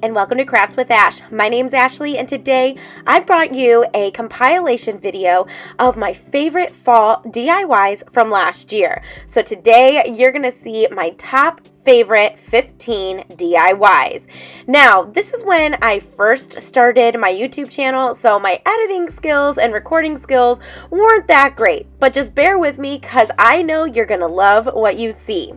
and welcome to Crafts with Ash. My name's Ashley, and today I brought you a compilation video of my favorite fall DIYs from last year. So today you're going to see my top favorite 15 DIYs. Now, this is when I first started my YouTube channel, so my editing skills and recording skills weren't that great, but just bear with me because I know you're gonna love what you see.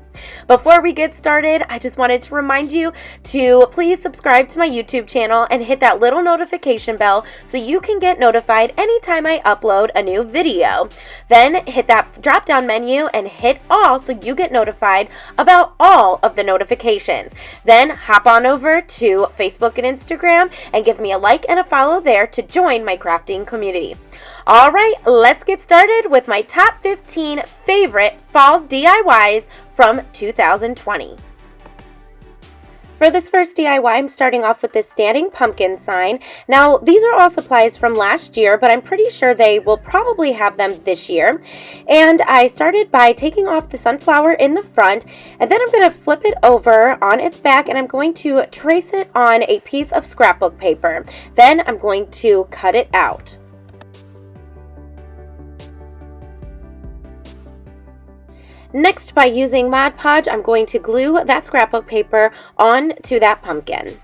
Before we get started, I just wanted to remind you to please subscribe to my YouTube channel and hit that little notification bell so you can get notified anytime I upload a new video. Then hit that drop down menu and hit all so you get notified about all of the notifications. Then hop on over to Facebook and Instagram and give me a like and a follow there to join my crafting community. All right, let's get started with my top 15 favorite fall DIYs from 2020. For this first DIY, I'm starting off with this standing pumpkin sign. Now, these are all supplies from last year, but I'm pretty sure they will probably have them this year. And I started by taking off the sunflower in the front, and then I'm going to flip it over on its back, and I'm going to trace it on a piece of scrapbook paper. Then I'm going to cut it out. Next, by using Mod Podge, I'm going to glue that scrapbook paper onto that pumpkin.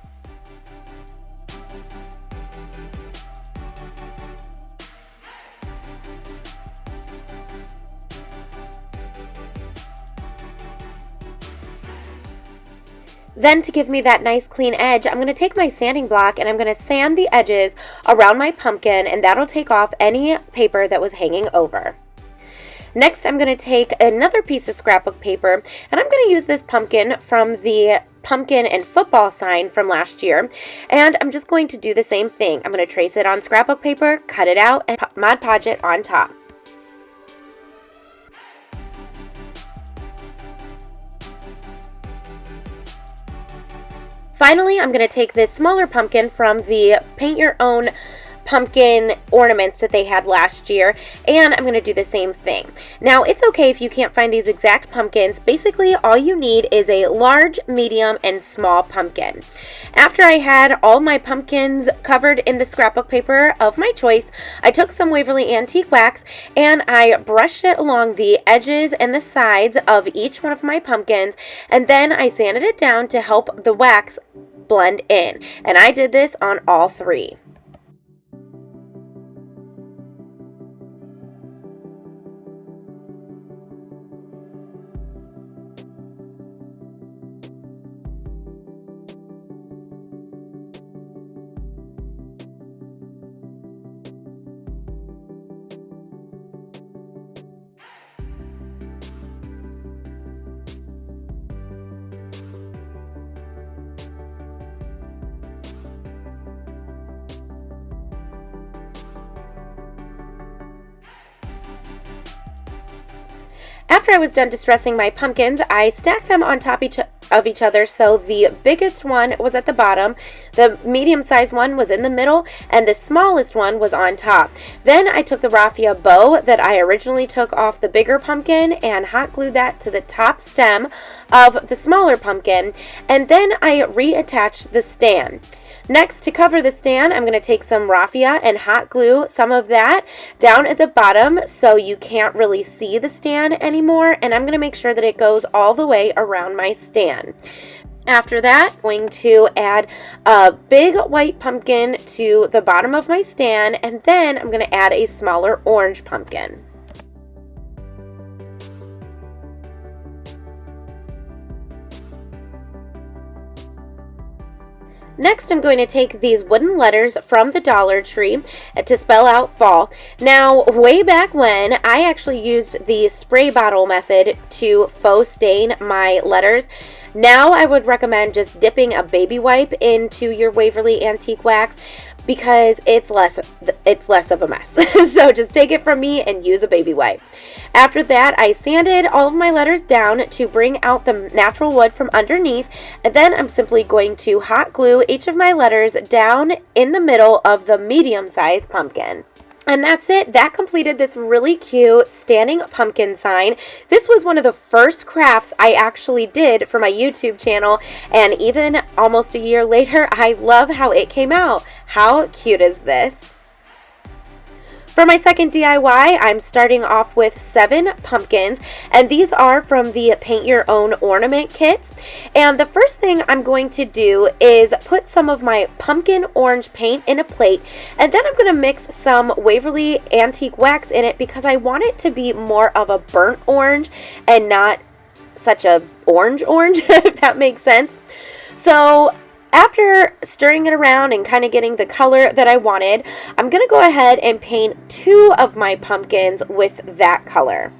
Then, to give me that nice clean edge, I'm going to take my sanding block and I'm going to sand the edges around my pumpkin, and that'll take off any paper that was hanging over. Next, I'm going to take another piece of scrapbook paper, and I'm going to use this pumpkin from the pumpkin and football sign from last year, and I'm just going to do the same thing. I'm going to trace it on scrapbook paper, cut it out, and Mod Podge it on top. Finally, I'm going to take this smaller pumpkin from the Paint Your Own pumpkin ornaments that they had last year, and I'm going to do the same thing. Now, it's okay if you can't find these exact pumpkins. Basically, all you need is a large, medium, and small pumpkin. After I had all my pumpkins covered in the scrapbook paper of my choice, I took some Waverly Antique wax and I brushed it along the edges and the sides of each one of my pumpkins, and then I sanded it down to help the wax blend in. And I did this on all three. After I was done distressing my pumpkins, I stacked them on top of each other, so the biggest one was at the bottom, the medium-sized one was in the middle, and the smallest one was on top. Then I took the raffia bow that I originally took off the bigger pumpkin and hot glued that to the top stem of the smaller pumpkin, and then I reattached the stand. Next, to cover the stand, I'm going to take some raffia and hot glue some of that down at the bottom so you can't really see the stand anymore, and I'm going to make sure that it goes all the way around my stand. After that, I'm going to add a big white pumpkin to the bottom of my stand, and then I'm going to add a smaller orange pumpkin. Next, I'm going to take these wooden letters from the Dollar Tree to spell out fall. Now, way back when, I actually used the spray bottle method to faux stain my letters. Now, I would recommend just dipping a baby wipe into your Waverly Antique Wax because it's less of a mess. So just take it from me and use a baby wipe. After that, I sanded all of my letters down to bring out the natural wood from underneath, and then I'm simply going to hot glue each of my letters down in the middle of the medium-sized pumpkin. And that's it. That completed this really cute standing pumpkin sign. This was one of the first crafts I actually did for my YouTube channel, and even almost a year later, I love how it came out. How cute is this? For my second DIY, I'm starting off with 7 pumpkins, and these are from the Paint Your Own Ornament kits. And the first thing I'm going to do is put some of my pumpkin orange paint in a plate, and then I'm going to mix some Waverly Antique Wax in it because I want it to be more of a burnt orange and not such a orange, if that makes sense. So after stirring it around and kind of getting the color that I wanted, I'm going to go ahead and paint 2 of my pumpkins with that color.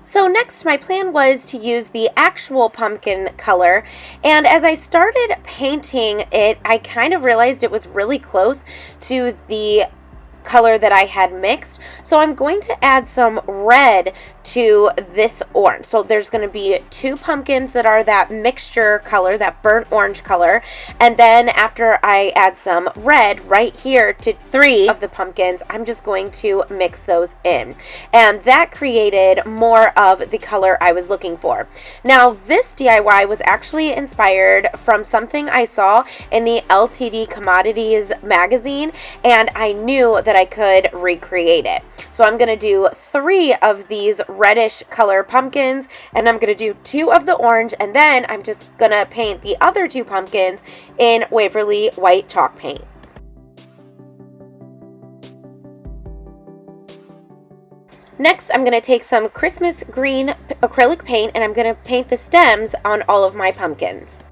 So next, my plan was to use the actual pumpkin color, and as I started painting it, I kind of realized it was really close to the color that I had mixed, so I'm going to add some red to this orange. So there's going to be 2 pumpkins that are that mixture color, that burnt orange color, and then after I add some red right here to 3 of the pumpkins, I'm just going to mix those in, and that created more of the color I was looking for. Now this DIY was actually inspired from something I saw in the LTD Commodities magazine, and I knew that I could recreate it. So I'm going to do 3 of these reddish color pumpkins, and I'm going to do 2 of the orange, and then I'm just going to paint the other 2 pumpkins in Waverly white chalk paint. Next, I'm going to take some Christmas green acrylic paint, and I'm going to paint the stems on all of my pumpkins.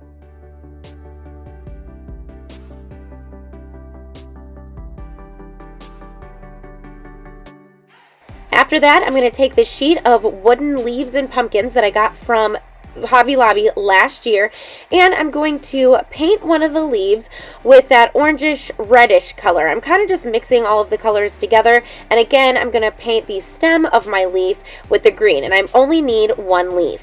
After that, I'm going to take the sheet of wooden leaves and pumpkins that I got from Hobby Lobby last year, and I'm going to paint one of the leaves with that orangish reddish color. I'm kind of just mixing all of the colors together, and again I'm going to paint the stem of my leaf with the green, and I only need 1 leaf.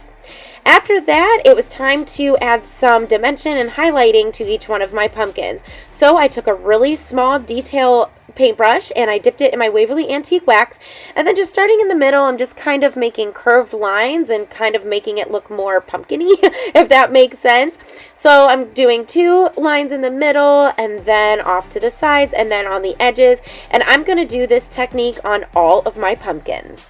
After that, it was time to add some dimension and highlighting to each one of my pumpkins. So I took a really small detail paintbrush and I dipped it in my Waverly Antique Wax, and then just starting in the middle, I'm just kind of making curved lines and kind of making it look more pumpkin-y, if that makes sense. So I'm doing 2 lines in the middle and then off to the sides and then on the edges, and I'm going to do this technique on all of my pumpkins.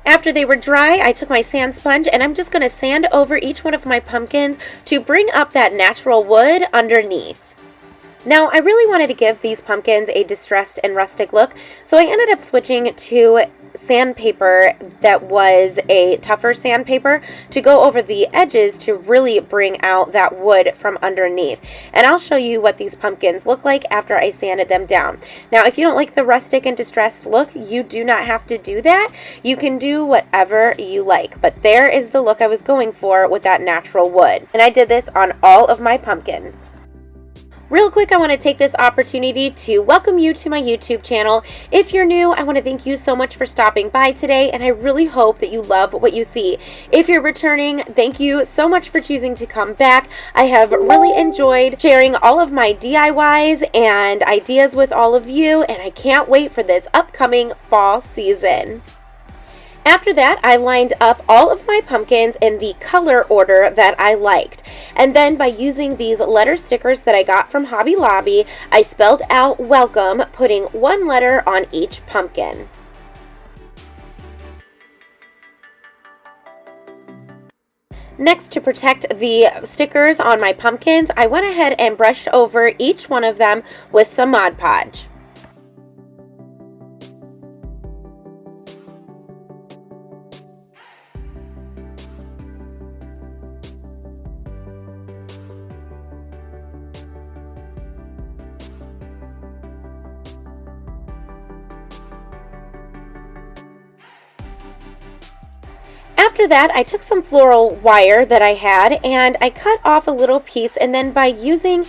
After they were dry, I took my sand sponge and I'm just going to sand over each one of my pumpkins to bring up that natural wood underneath. Now, I really wanted to give these pumpkins a distressed and rustic look, so I ended up switching to sandpaper that was a tougher sandpaper to go over the edges to really bring out that wood from underneath. And I'll show you what these pumpkins look like after I sanded them down. Now, if you don't like the rustic and distressed look, you do not have to do that. You can do whatever you like, but there is the look I was going for with that natural wood. And I did this on all of my pumpkins. Real quick, I want to take this opportunity to welcome you to my YouTube channel. If you're new, I want to thank you so much for stopping by today, and I really hope that you love what you see. If you're returning, thank you so much for choosing to come back. I have really enjoyed sharing all of my DIYs and ideas with all of you, and I can't wait for this upcoming fall season. After that, I lined up all of my pumpkins in the color order that I liked. And then by using these letter stickers that I got from Hobby Lobby, I spelled out welcome, putting 1 letter on each pumpkin. Next, to protect the stickers on my pumpkins, I went ahead and brushed over each one of them with some Mod Podge. After that, I took some floral wire that I had and I cut off a little piece, and then by using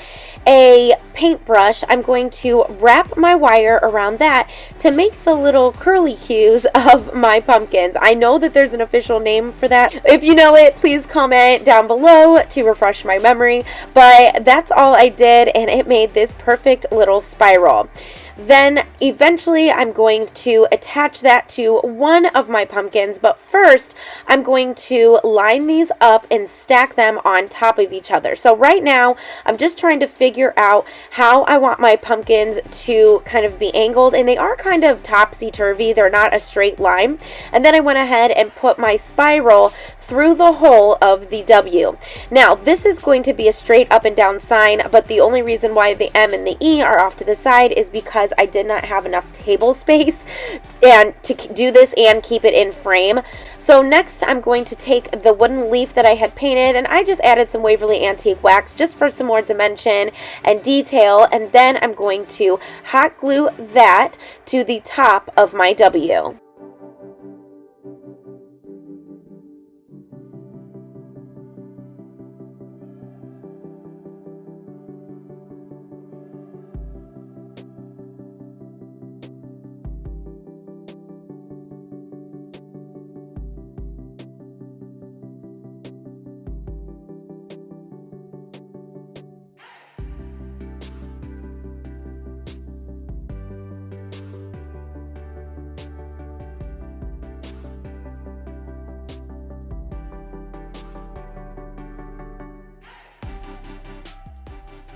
a paintbrush, I'm going to wrap my wire around that to make the little curly cues of my pumpkins. I know that there's an official name for that. If you know it, please comment down below to refresh my memory, but that's all I did, and it made this perfect little spiral. Then eventually I'm going to attach that to one of my pumpkins, but first I'm going to line these up and stack them on top of each other. So right now I'm just trying to figure out how I want my pumpkins to kind of be angled, and they are kind of topsy-turvy. They're not a straight line. And then I went ahead and put my spiral through the hole of the W. Now this is going to be a straight up and down sign, but the only reason why the M and the E are off to the side is because I did not have enough table space and to do this and keep it in frame. So next I'm going to take the wooden leaf that I had painted, and I just added some Waverly Antique wax just for some more dimension and detail, and then I'm going to hot glue that to the top of my W.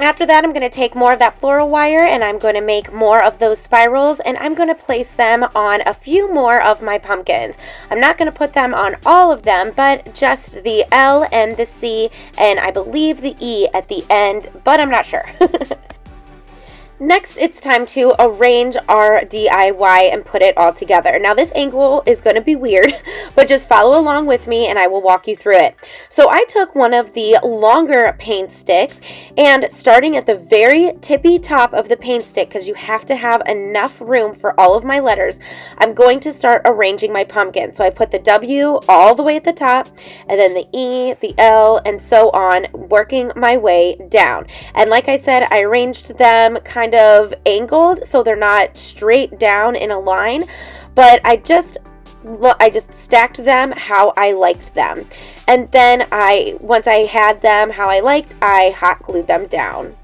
After that, I'm going to take more of that floral wire and I'm going to make more of those spirals, and I'm going to place them on a few more of my pumpkins. I'm not going to put them on all of them, but just the L and the C, and I believe the E at the end, but I'm not sure. Next, it's time to arrange our DIY and put it all together. Now, this angle is going to be weird, but just follow along with me and I will walk you through it. So I took one of the longer paint sticks, and starting at the very tippy top of the paint stick, because you have to have enough room for all of my letters, I'm going to start arranging my pumpkin. So I put the W all the way at the top, and then the E, the L, and so on, working my way down. And like I said, I arranged them kind of angled so they're not straight down in a line, but I just stacked them how I liked them, and then once I had them how I liked, I hot glued them down.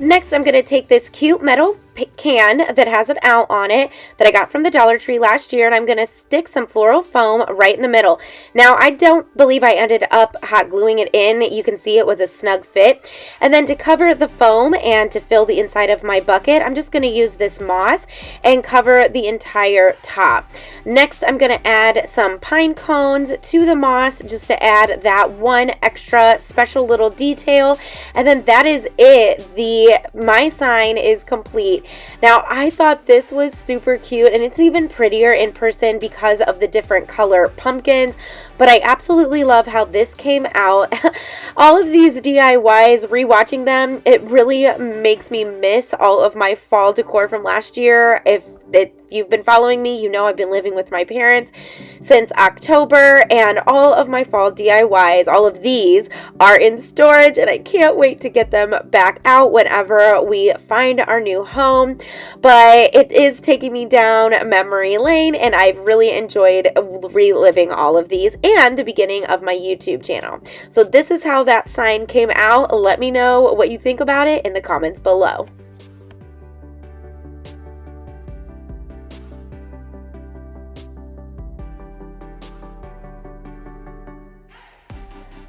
Next, I'm going to take this cute metal can that has an owl on it that I got from the Dollar Tree last year, and I'm going to stick some floral foam right in the middle. Now, I don't believe I ended up hot gluing it in. You can see it was a snug fit. And then to cover the foam and to fill the inside of my bucket, I'm just going to use this moss and cover the entire top. Next, I'm going to add some pine cones to the moss just to add that one extra special little detail. And then that is it. My sign is complete. Now, I thought this was super cute, and it's even prettier in person because of the different color pumpkins, but I absolutely love how this came out. All of these DIYs, rewatching them, it really makes me miss all of my fall decor from last year. If you've been following me, you know I've been living with my parents since October, and all of my fall DIYs, all of these are in storage, and I can't wait to get them back out whenever we find our new home. But it is taking me down memory lane, and I've really enjoyed reliving all of these and the beginning of my YouTube channel. So this is how that sign came out. Let me know what you think about it in the comments below.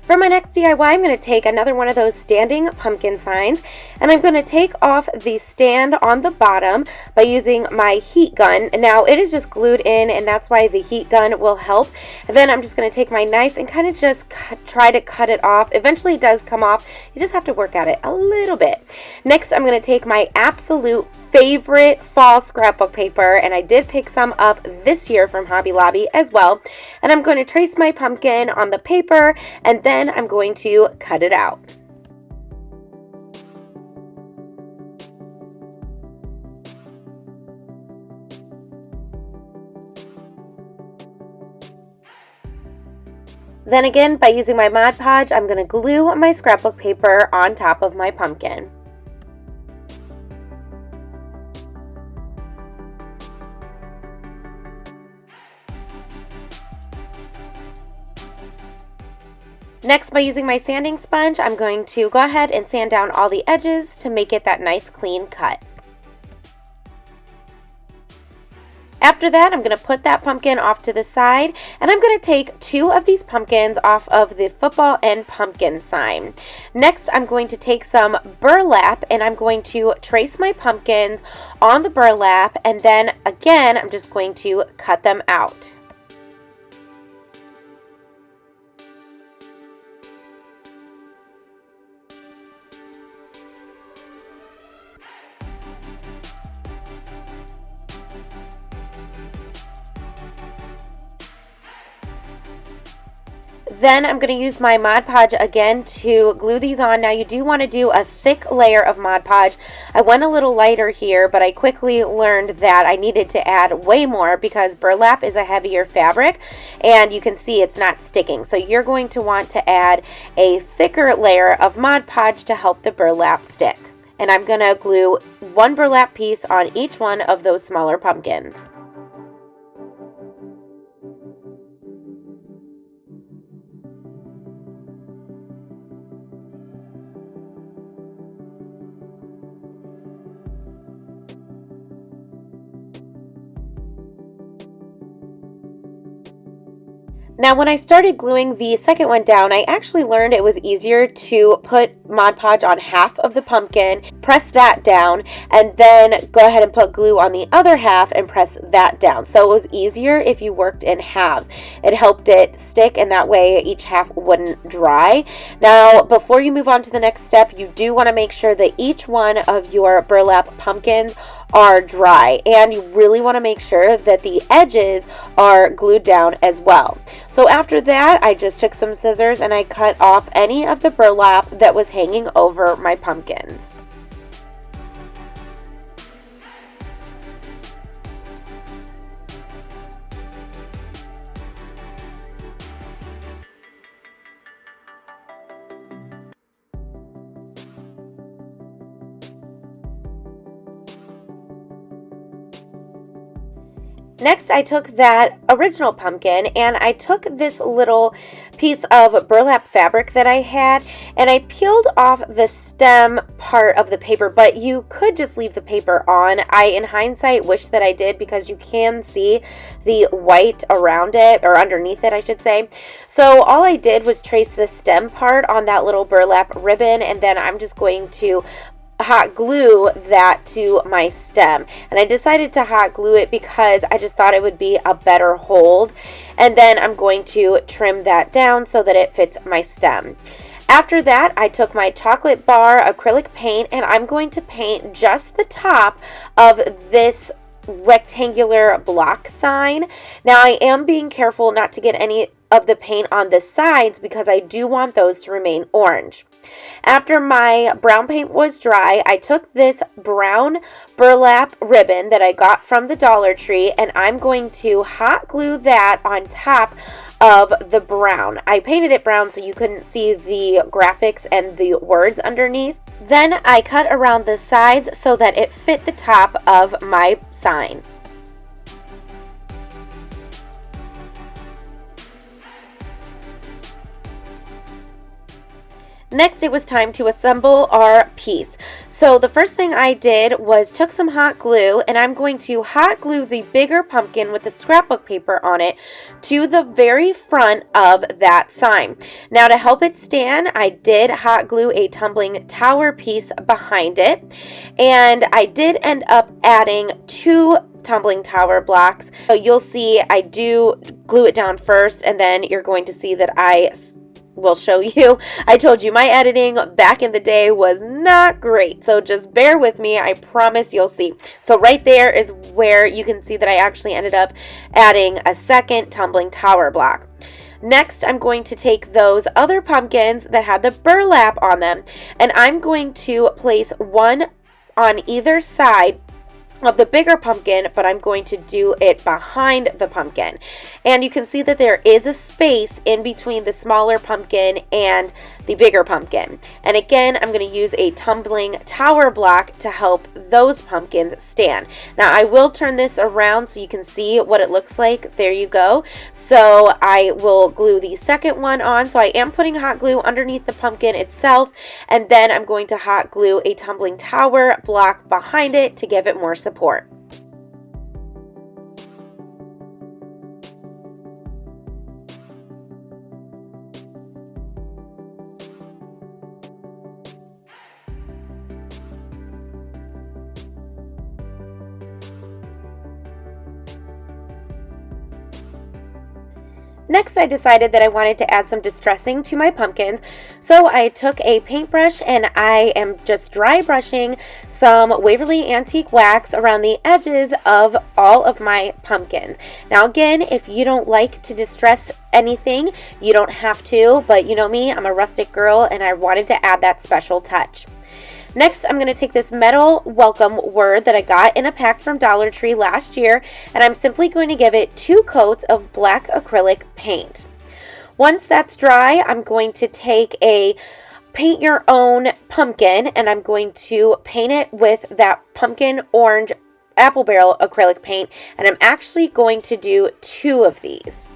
For my next DIY, I'm going to take another one of those standing pumpkin signs, and I'm going to take off the stand on the bottom by using my heat gun. Now, it is just glued in, and that's why the heat gun will help. And then I'm just going to take my knife and kind of just try to cut it off. Eventually, it does come off. You just have to work at it a little bit. Next, I'm going to take my absolute favorite fall scrapbook paper, and I did pick some up this year from Hobby Lobby as well. And I'm going to trace my pumpkin on the paper, and then I'm going to cut it out. Then again, by using my Mod Podge, I'm going to glue my scrapbook paper on top of my pumpkin. Next, by using my sanding sponge, I'm going to go ahead and sand down all the edges to make it that nice clean cut. After that, I'm going to put that pumpkin off to the side, and I'm going to take 2 of these pumpkins off of the football and pumpkin sign. Next, I'm going to take some burlap, and I'm going to trace my pumpkins on the burlap, and then again, I'm just going to cut them out. Then I'm going to use my Mod Podge again to glue these on. Now you do want to do a thick layer of Mod Podge. I went a little lighter here, but I quickly learned that I needed to add way more because burlap is a heavier fabric and you can see it's not sticking. So you're going to want to add a thicker layer of Mod Podge to help the burlap stick. And I'm going to glue 1 burlap piece on each one of those smaller pumpkins. Now when I started gluing the second one down, I actually learned it was easier to put Mod Podge on half of the pumpkin, press that down, and then go ahead and put glue on the other half and press that down. So it was easier if you worked in halves. It helped it stick, and that way each half wouldn't dry. Now before you move on to the next step, you do want to make sure that each one of your burlap pumpkins are dry, and you really want to make sure that the edges are glued down as well. So after that, I just took some scissors and I cut off any of the burlap that was hanging over my pumpkins. Next, I took that original pumpkin and I took this little piece of burlap fabric that I had and I peeled off the stem part of the paper, but you could just leave the paper on. I, in hindsight, wish that I did because you can see the white around it, or underneath it, I should say. So all I did was trace the stem part on that little burlap ribbon, and then I'm just going to hot glue that to my stem. And I decided to hot glue it because I just thought it would be a better hold. And then I'm going to trim that down so that it fits my stem. After that, I took my chocolate bar acrylic paint and I'm going to paint just the top of this rectangular block sign. Now I am being careful not to get any of the paint on the sides because I do want those to remain orange. After my brown paint was dry, I took this brown burlap ribbon that I got from the Dollar Tree and I'm going to hot glue that on top of the brown. I painted it brown so you couldn't see the graphics and the words underneath. Then I cut around the sides so that it fit the top of my sign. Next, it was time to assemble our piece. So the first thing I did was took some hot glue and I'm going to hot glue the bigger pumpkin with the scrapbook paper on it to the very front of that sign. Now to help it stand, I did hot glue a tumbling tower piece behind it, and I did end up adding 2 tumbling tower blocks. So you'll see I do glue it down first, and then you're going to see that I will show you. I told you my editing back in the day was not great, so just bear with me. I promise you'll see. So right there is where you can see that I actually ended up adding a second tumbling tower block. Next, I'm going to take those other pumpkins that had the burlap on them, and I'm going to place one on either side of the bigger pumpkin, but I'm going to do it behind the pumpkin. And you can see that there is a space in between the smaller pumpkin and the bigger pumpkin. And again, I'm going to use a tumbling tower block to help those pumpkins stand. Now I will turn this around so you can see what it looks like. There you go. So I will glue the second one on. So I am putting hot glue underneath the pumpkin itself, and then I'm going to hot glue a tumbling tower block behind it to give it more support. Next, I decided that I wanted to add some distressing to my pumpkins, so I took a paintbrush and I am just dry brushing some Waverly Antique wax around the edges of all of my pumpkins. Now again, if you don't like to distress anything, you don't have to, but you know me, I'm a rustic girl and I wanted to add that special touch. Next, I'm going to take this metal welcome word that I got in a pack from Dollar Tree last year, and I'm simply going to give it 2 coats of black acrylic paint. Once that's dry, I'm going to take a paint your own pumpkin, and I'm going to paint it with that pumpkin orange apple barrel acrylic paint, and I'm actually going to do 2 of these.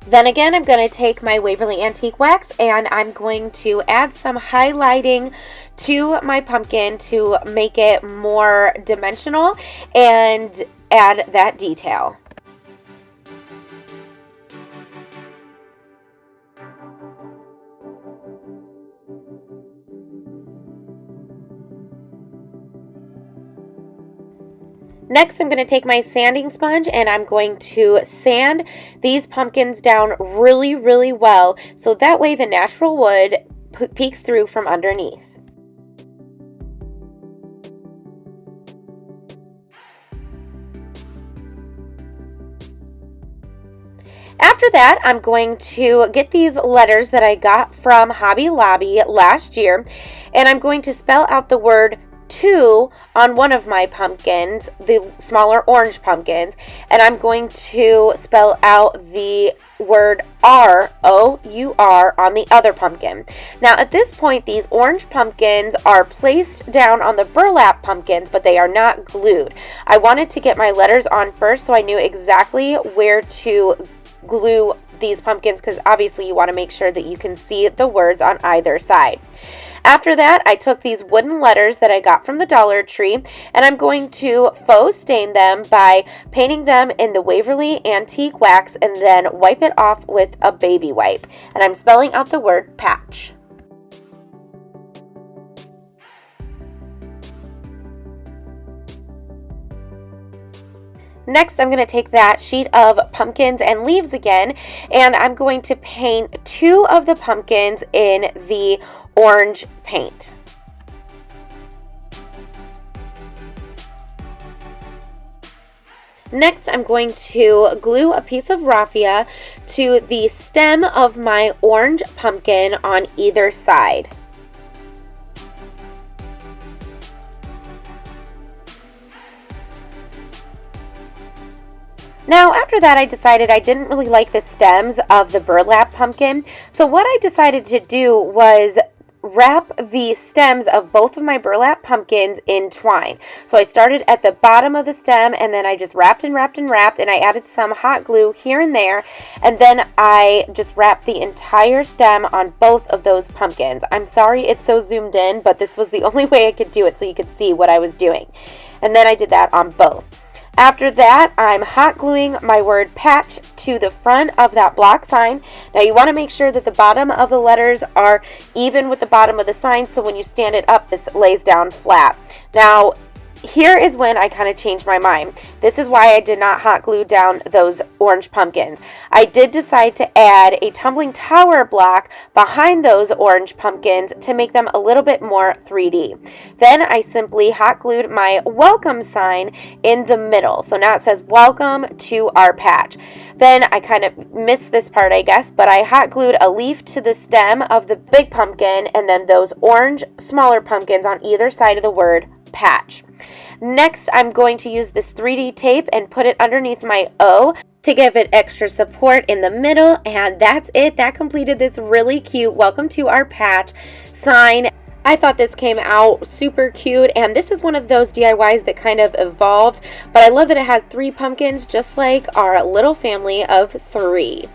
Then again, I'm going to take my Waverly Antique Wax and I'm going to add some highlighting to my pumpkin to make it more dimensional and add that detail. Next, I'm going to take my sanding sponge and I'm going to sand these pumpkins down really, really well so that way the natural wood peeks through from underneath. After that, I'm going to get these letters that I got from Hobby Lobby last year, and I'm going to spell out the word 2 on one of my pumpkins, the smaller orange pumpkins, and I'm going to spell out the word R, O-U-R, on the other pumpkin. Now at this point, these orange pumpkins are placed down on the burlap pumpkins, but they are not glued. I wanted to get my letters on first so I knew exactly where to glue these pumpkins, because obviously you want to make sure that you can see the words on either side. After that, I took these wooden letters that I got from the Dollar Tree, and I'm going to faux stain them by painting them in the Waverly Antique Wax and then wipe it off with a baby wipe. And I'm spelling out the word patch. Next, I'm going to take that sheet of pumpkins and leaves again, and I'm going to paint 2 of the pumpkins in the orange paint. Next, I'm going to glue a piece of raffia to the stem of my orange pumpkin on either side. Now, after that, I decided I didn't really like the stems of the burlap pumpkin, so what I decided to do was wrap the stems of both of my burlap pumpkins in twine. So I started at the bottom of the stem, and then I just wrapped and wrapped and wrapped, and I added some hot glue here and there, and then I just wrapped the entire stem on both of those pumpkins. I'm sorry it's so zoomed in, but this was the only way I could do it so you could see what I was doing. And then I did that on both. After that, I'm hot gluing my word patch to the front of that block sign. Now you want to make sure that the bottom of the letters are even with the bottom of the sign, so when you stand it up, this lays down flat. Now, here is when I kind of changed my mind. This is why I did not hot glue down those orange pumpkins. I did decide to add a tumbling tower block behind those orange pumpkins to make them a little bit more 3D. Then I simply hot glued my welcome sign in the middle. So now it says welcome to our patch. Then I kind of missed this part, I guess, but I hot glued a leaf to the stem of the big pumpkin and then those orange smaller pumpkins on either side of the word patch. Next, I'm going to use this 3D tape and put it underneath my O to give it extra support in the middle, and that's it. That completed this really cute welcome to our patch sign. I thought this came out super cute, and this is one of those DIYs that kind of evolved, but I love that it has 3 pumpkins just like our little family of 3.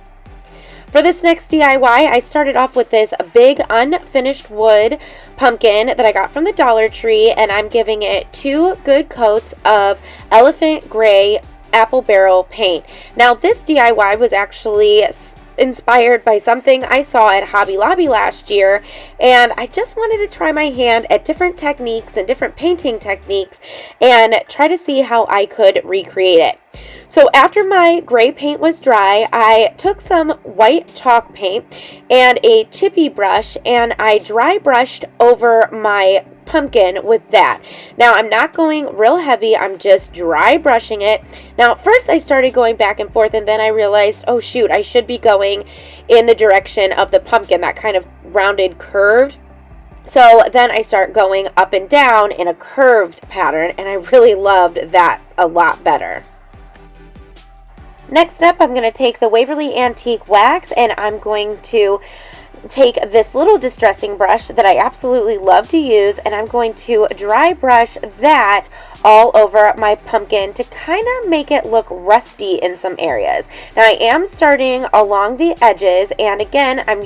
For this next DIY, I started off with this big unfinished wood pumpkin that I got from the Dollar Tree, and I'm giving it 2 good coats of elephant gray apple barrel paint. Now, this DIY was actually inspired by something I saw at Hobby Lobby last year, and I just wanted to try my hand at different techniques and different painting techniques and try to see how I could recreate it. So after my gray paint was dry, I took some white chalk paint and a chippy brush, and I dry brushed over my pumpkin with that. Now I'm not going real heavy, I'm just dry brushing it. Now at first I started going back and forth, and then I realized, oh shoot, I should be going in the direction of the pumpkin, that kind of rounded curved. So then I start going up and down in a curved pattern, and I really loved that a lot better. Next up, I'm going to take the Waverly Antique Wax, and I'm going to take this little distressing brush that I absolutely love to use, and I'm going to dry brush that all over my pumpkin to kind of make it look rusty in some areas. Now I am starting along the edges, and again I'm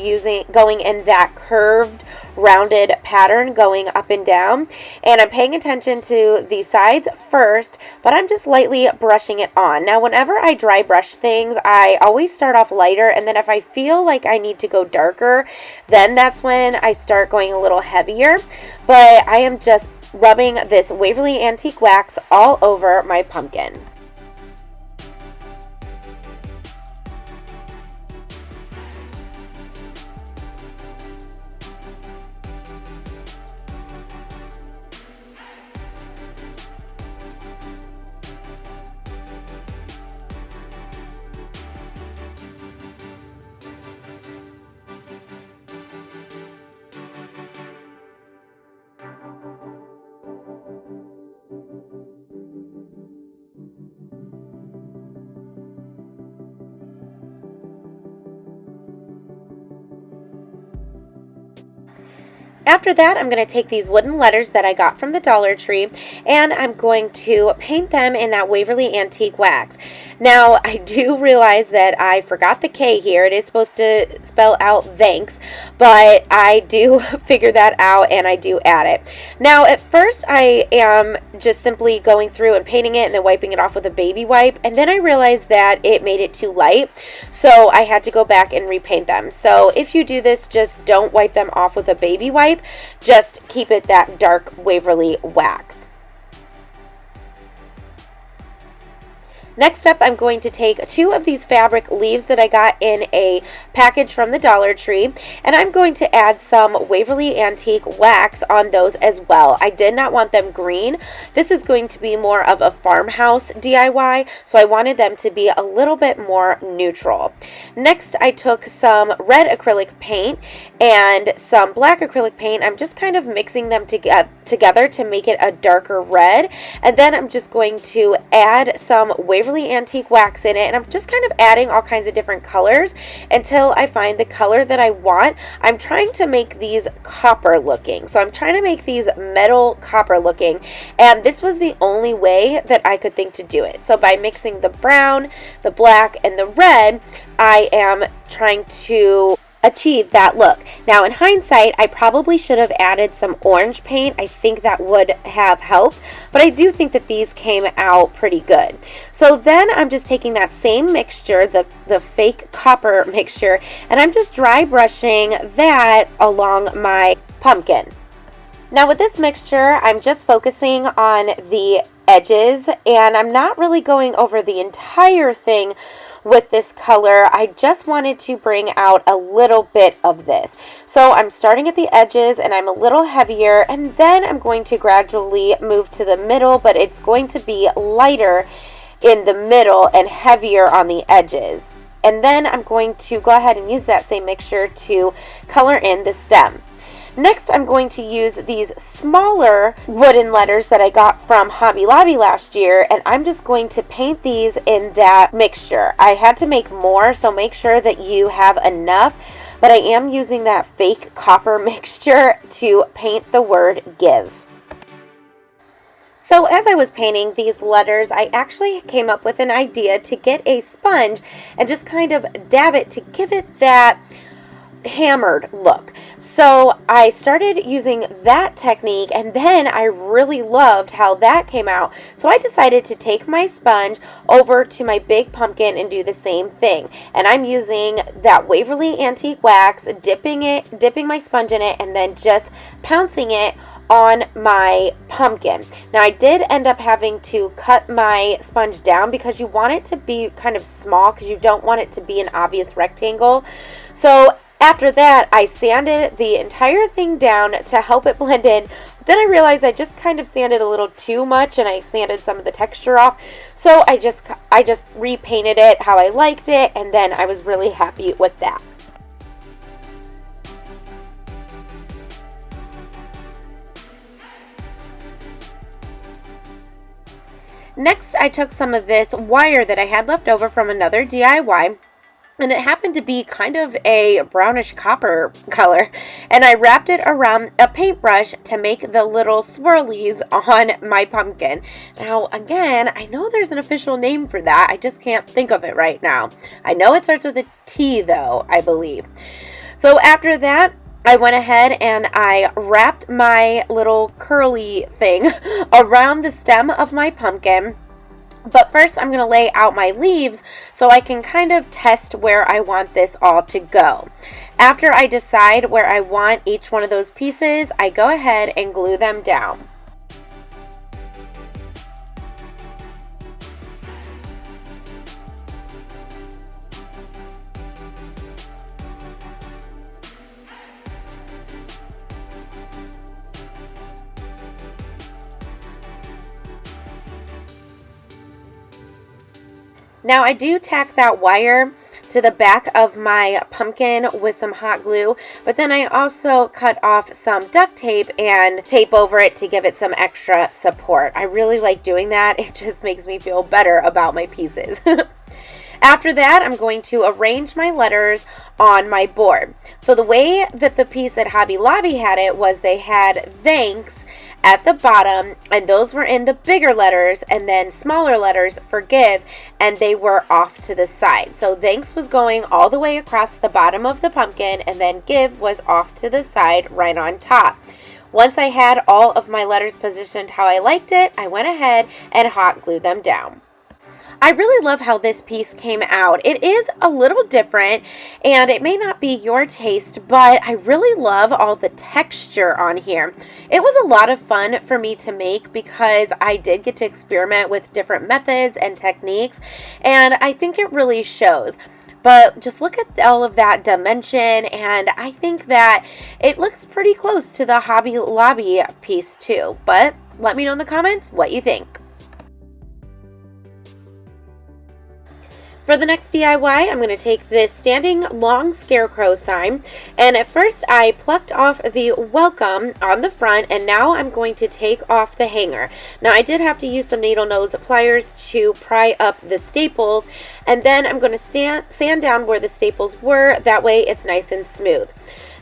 going in that curved rounded pattern going up and down, and I'm paying attention to the sides first, but I'm just lightly brushing it on. Now whenever I dry brush things, I always start off lighter, and then if I feel like I need to go darker, then that's when I start going a little heavier. But I am just rubbing this Waverly Antique Wax all over my pumpkin. After that, I'm going to take these wooden letters that I got from the Dollar Tree, and I'm going to paint them in that Waverly Antique Wax. Now, I do realize that I forgot the K here. It is supposed to spell out thanks, but I do figure that out, and I do add it. Now, at first, I am just simply going through and painting it and then wiping it off with a baby wipe, and then I realized that it made it too light, so I had to go back and repaint them. So if you do this, just don't wipe them off with a baby wipe. Just keep it that dark Waverly Wax. Next up, I'm going to take 2 of these fabric leaves that I got in a package from the Dollar Tree, and I'm going to add some Waverly Antique Wax on those as well. I did not want them green. This is going to be more of a farmhouse DIY, so I wanted them to be a little bit more neutral. Next, I took some red acrylic paint and some black acrylic paint. I'm just kind of mixing them together to make it a darker red, and then I'm just going to add some Waverly Antique Wax in it, and I'm just kind of adding all kinds of different colors until I find the color that I want. I'm trying to make these copper looking, so I'm trying to make these metal copper looking, and this was the only way that I could think to do it. So by mixing the brown, the black, and the red, I am trying to achieve that look. Now in hindsight, I probably should have added some orange paint. I think that would have helped, but I do think that these came out pretty good. So then I'm just taking that same mixture, the fake copper mixture, and I'm just dry brushing that along my pumpkin. Now with this mixture, I'm just focusing on the edges, and I'm not really going over the entire thing with this color. I just wanted to bring out a little bit of this. So I'm starting at the edges and I'm a little heavier, and then I'm going to gradually move to the middle, but it's going to be lighter in the middle and heavier on the edges. And then I'm going to go ahead and use that same mixture to color in the stem. Next, I'm going to use these smaller wooden letters that I got from Hobby Lobby last year, and I'm just going to paint these in that mixture. I had to make more, so make sure that you have enough, but I am using that fake copper mixture to paint the word give. So as I was painting these letters, I actually came up with an idea to get a sponge and just kind of dab it to give it that hammered look. So I started using that technique, and then I really loved how that came out. So I decided to take my sponge over to my big pumpkin and do the same thing. And I'm using that Waverly Antique Wax, dipping my sponge in it, and then just pouncing it on my pumpkin. Now I did end up having to cut my sponge down because you want it to be kind of small, because you don't want it to be an obvious rectangle. So after that, I sanded the entire thing down to help it blend in. Then I realized I just kind of sanded a little too much, and I sanded some of the texture off. So I just repainted it how I liked it, and then I was really happy with that. Next, I took some of this wire that I had left over from another DIY, and it happened to be kind of a brownish copper color, and I wrapped it around a paintbrush to make the little swirlies on my pumpkin. Now again, I know there's an official name for that, I just can't think of it right now. I know it starts with a T though, I believe. So after that, I went ahead and I wrapped my little curly thing around the stem of my pumpkin. But first I'm going to lay out my leaves so I can kind of test where I want this all to go. After I decide where I want each one of those pieces, I go ahead and glue them down. Now I do tack that wire to the back of my pumpkin with some hot glue, but then I also cut off some duct tape and tape over it to give it some extra support. I really like doing that. It just makes me feel better about my pieces. After that, I'm going to arrange my letters on my board. So the way that the piece at Hobby Lobby had it was they had thanks at the bottom, and those were in the bigger letters, and then smaller letters for give, and they were off to the side. So thanks was going all the way across the bottom of the pumpkin, and then give was off to the side right on top. Once I had all of my letters positioned how I liked it, I went ahead and hot glued them down. I really love how this piece came out. It is a little different, and it may not be your taste, but I really love all the texture on here. It was a lot of fun for me to make because I did get to experiment with different methods and techniques, and I think it really shows. But just look at all of that dimension, and I think that it looks pretty close to the Hobby Lobby piece too. But let me know in the comments what you think. For the next DIY, I'm going to take this standing long scarecrow sign, and at first I plucked off the welcome on the front, and now I'm going to take off the hanger. Now I did have to use some needle nose pliers to pry up the staples, and then I'm going to sand down where the staples were, that way it's nice and smooth.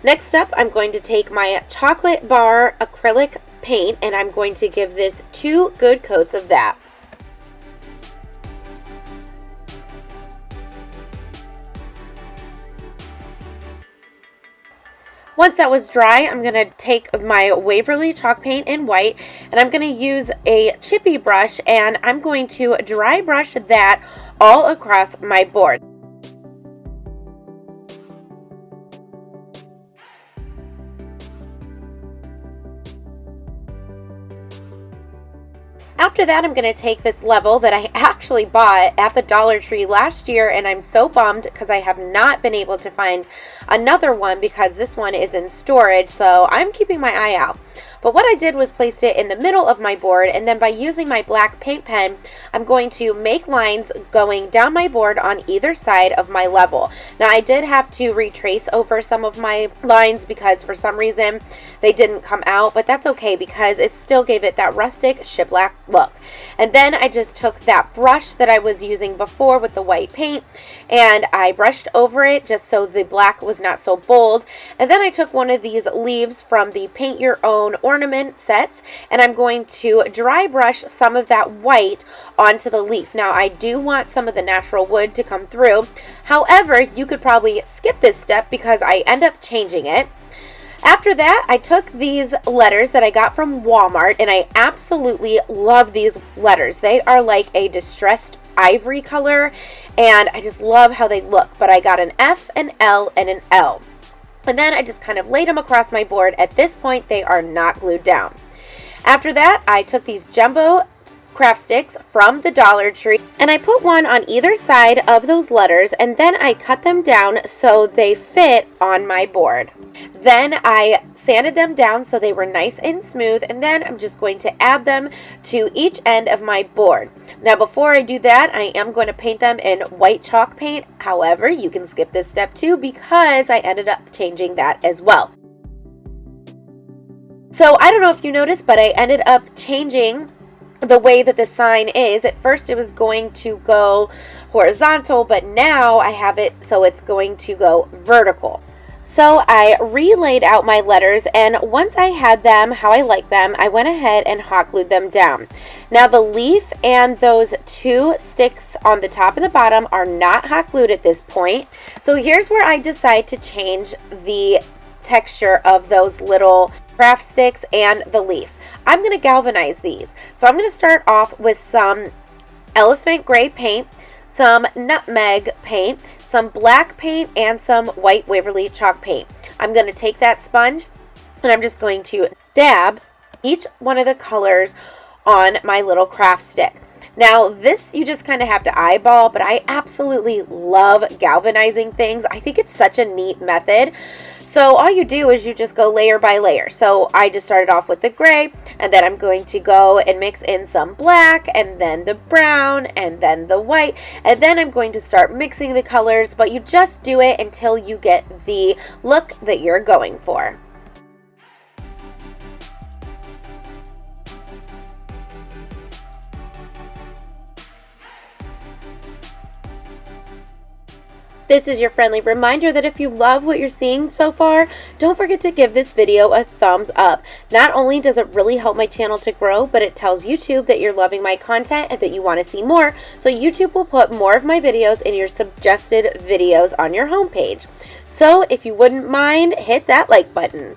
Next up, I'm going to take my chocolate bar acrylic paint, and I'm going to give this 2 good coats of that. Once that was dry, I'm going to take my Waverly chalk paint in white, and I'm going to use a chippy brush, and I'm going to dry brush that all across my board. After that, I'm going to take this level that I actually bought at the Dollar Tree last year, and I'm so bummed because I have not been able to find another one because this one is in storage, so I'm keeping my eye out. But what I did was placed it in the middle of my board, and then by using my black paint pen, I'm going to make lines going down my board on either side of my level. Now, I did have to retrace over some of my lines because for some reason they didn't come out, but that's okay because it still gave it that rustic shiplap look. And then I just took that brush that I was using before with the white paint, and I brushed over it just so the black was not so bold. And then I took one of these leaves from the Paint Your Own ornament sets, and I'm going to dry brush some of that white onto the leaf. Now, I do want some of the natural wood to come through. However, you could probably skip this step because I end up changing it. After that, I took these letters that I got from Walmart, and I absolutely love these letters. They are like a distressed ivory color, and I just love how they look. But I got an F, an L, and an L. And then I just kind of laid them across my board. At this point, they are not glued down. After that, I took these jumbo craft sticks from the Dollar Tree, and I put one on either side of those letters, and then I cut them down so they fit on my board. Then I sanded them down so they were nice and smooth, and then I'm just going to add them to each end of my board. Now, before I do that, I am going to paint them in white chalk paint. However, you can skip this step too because I ended up changing that as well. So I don't know if you noticed, but I ended up changing the way that the sign is. At first it was going to go horizontal, but now I have it so it's going to go vertical. So I relaid out my letters, and once I had them how I like them, I went ahead and hot glued them down. Now, the leaf and those two sticks on the top and the bottom are not hot glued at this point. So here's where I decide to change the texture of those little craft sticks and the leaf. I'm going to galvanize these. So I'm going to start off with some elephant gray paint, some nutmeg paint, some black paint, and some white Waverly chalk paint. I'm going to take that sponge and I'm just going to dab each one of the colors on my little craft stick. Now, this you just kind of have to eyeball, but I absolutely love galvanizing things. I think it's such a neat method. So all you do is you just go layer by layer. So I just started off with the gray, and then I'm going to go and mix in some black, and then the brown, and then the white, and then I'm going to start mixing the colors, but you just do it until you get the look that you're going for. This is your friendly reminder that if you love what you're seeing so far, don't forget to give this video a thumbs up. Not only does it really help my channel to grow, but it tells YouTube that you're loving my content and that you want to see more, so YouTube will put more of my videos in your suggested videos on your homepage. So if you wouldn't mind, hit that like button.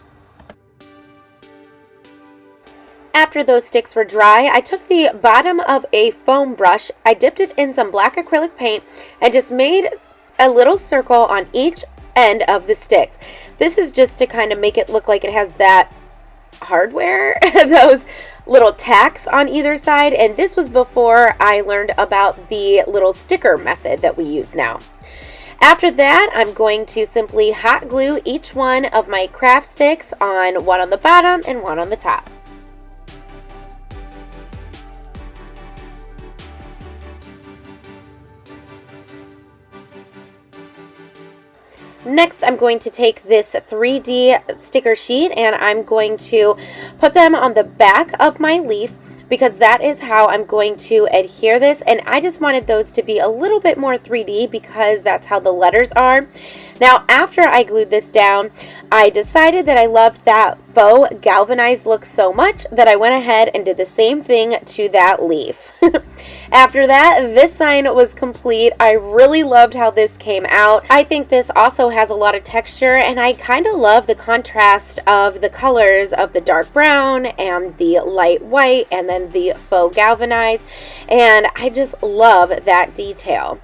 After those sticks were dry, I took the bottom of a foam brush, I dipped it in some black acrylic paint, and just made a little circle on each end of the sticks. This is just to kind of make it look like it has that hardware, those little tacks on either side, and this was before I learned about the little sticker method that we use now. After that, I'm going to simply hot glue each one of my craft sticks on, one on the bottom and one on the top. Next, I'm going to take this 3D sticker sheet and I'm going to put them on the back of my leaf because that is how I'm going to adhere this, and I just wanted those to be a little bit more 3D because that's how the letters are. Now, after I glued this down, I decided that I loved that faux galvanized look so much that I went ahead and did the same thing to that leaf. After that, this sign was complete. I really loved how this came out. I think this also has a lot of texture, and I kind of love the contrast of the colors of the dark brown and the light white and then the faux galvanized, and I just love that detail.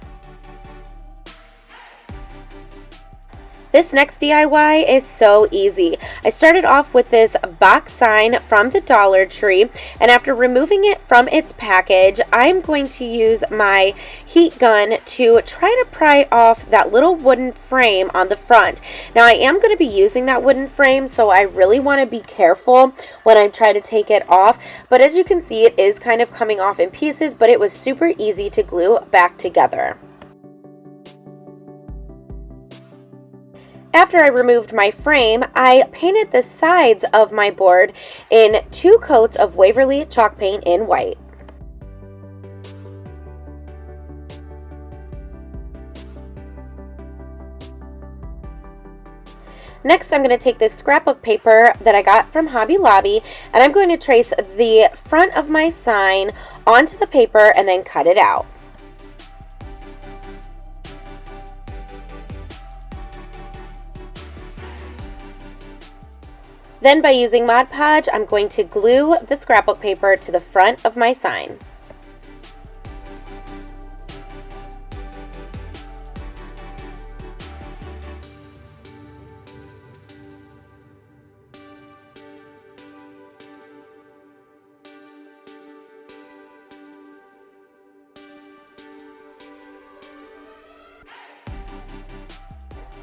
This next DIY is so easy. I started off with this box sign from the Dollar Tree, and after removing it from its package, I'm going to use my heat gun to try to pry off that little wooden frame on the front. Now, I am going to be using that wooden frame, so I really want to be careful when I try to take it off, but as you can see, it is kind of coming off in pieces, but it was super easy to glue back together. After I removed my frame, I painted the sides of my board in 2 coats of Waverly chalk paint in white. Next, I'm going to take this scrapbook paper that I got from Hobby Lobby, and I'm going to trace the front of my sign onto the paper and then cut it out. Then, by using Mod Podge, I'm going to glue the scrapbook paper to the front of my sign.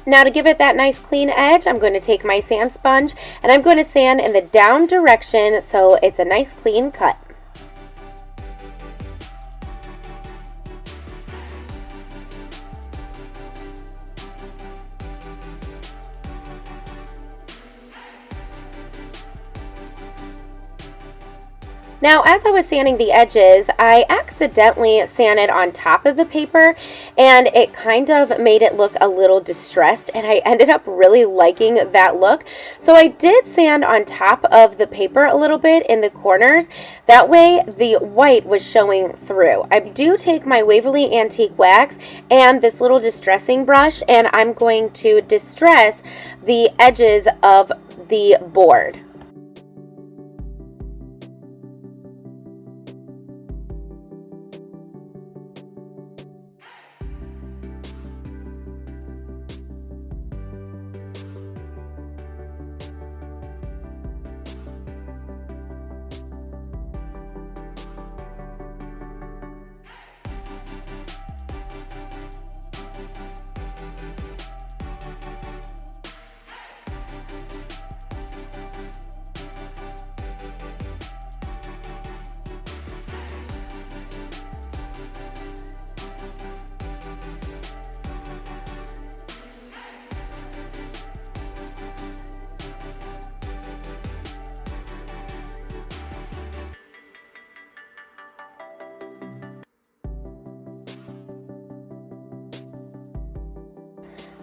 Now, to give it that nice clean edge, I'm going to take my sand sponge and I'm going to sand in the down direction so it's a nice clean cut. Now, as I was sanding the edges, I accidentally sanded on top of the paper, and it kind of made it look a little distressed, and I ended up really liking that look. So I did sand on top of the paper a little bit in the corners. That way, the white was showing through. I do take my Waverly Antique Wax and this little distressing brush, and I'm going to distress the edges of the board.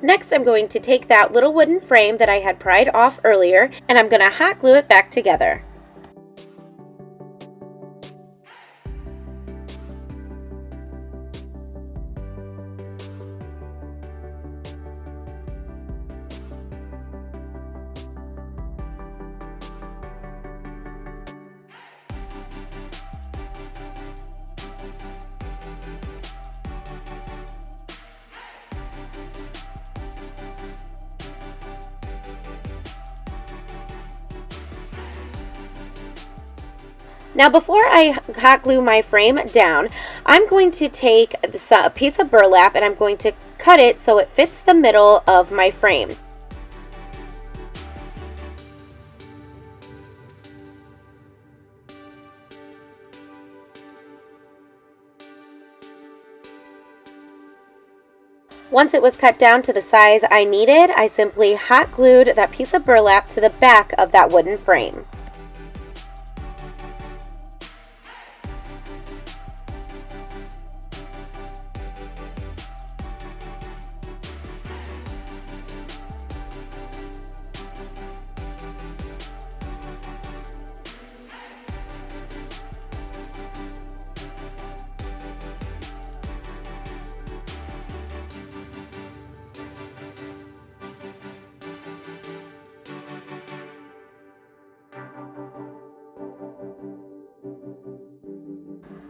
Next, I'm going to take that little wooden frame that I had pried off earlier, and I'm going to hot glue it back together. Now, before I hot glue my frame down, I'm going to take a piece of burlap and I'm going to cut it so it fits the middle of my frame. Once it was cut down to the size I needed, I simply hot glued that piece of burlap to the back of that wooden frame.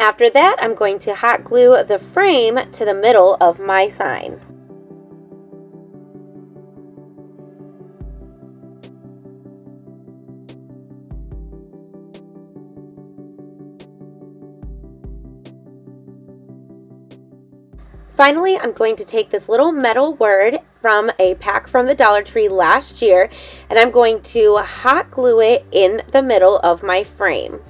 After that, I'm going to hot glue the frame to the middle of my sign. Finally, I'm going to take this little metal word from a pack from the Dollar Tree last year, and I'm going to hot glue it in the middle of my frame.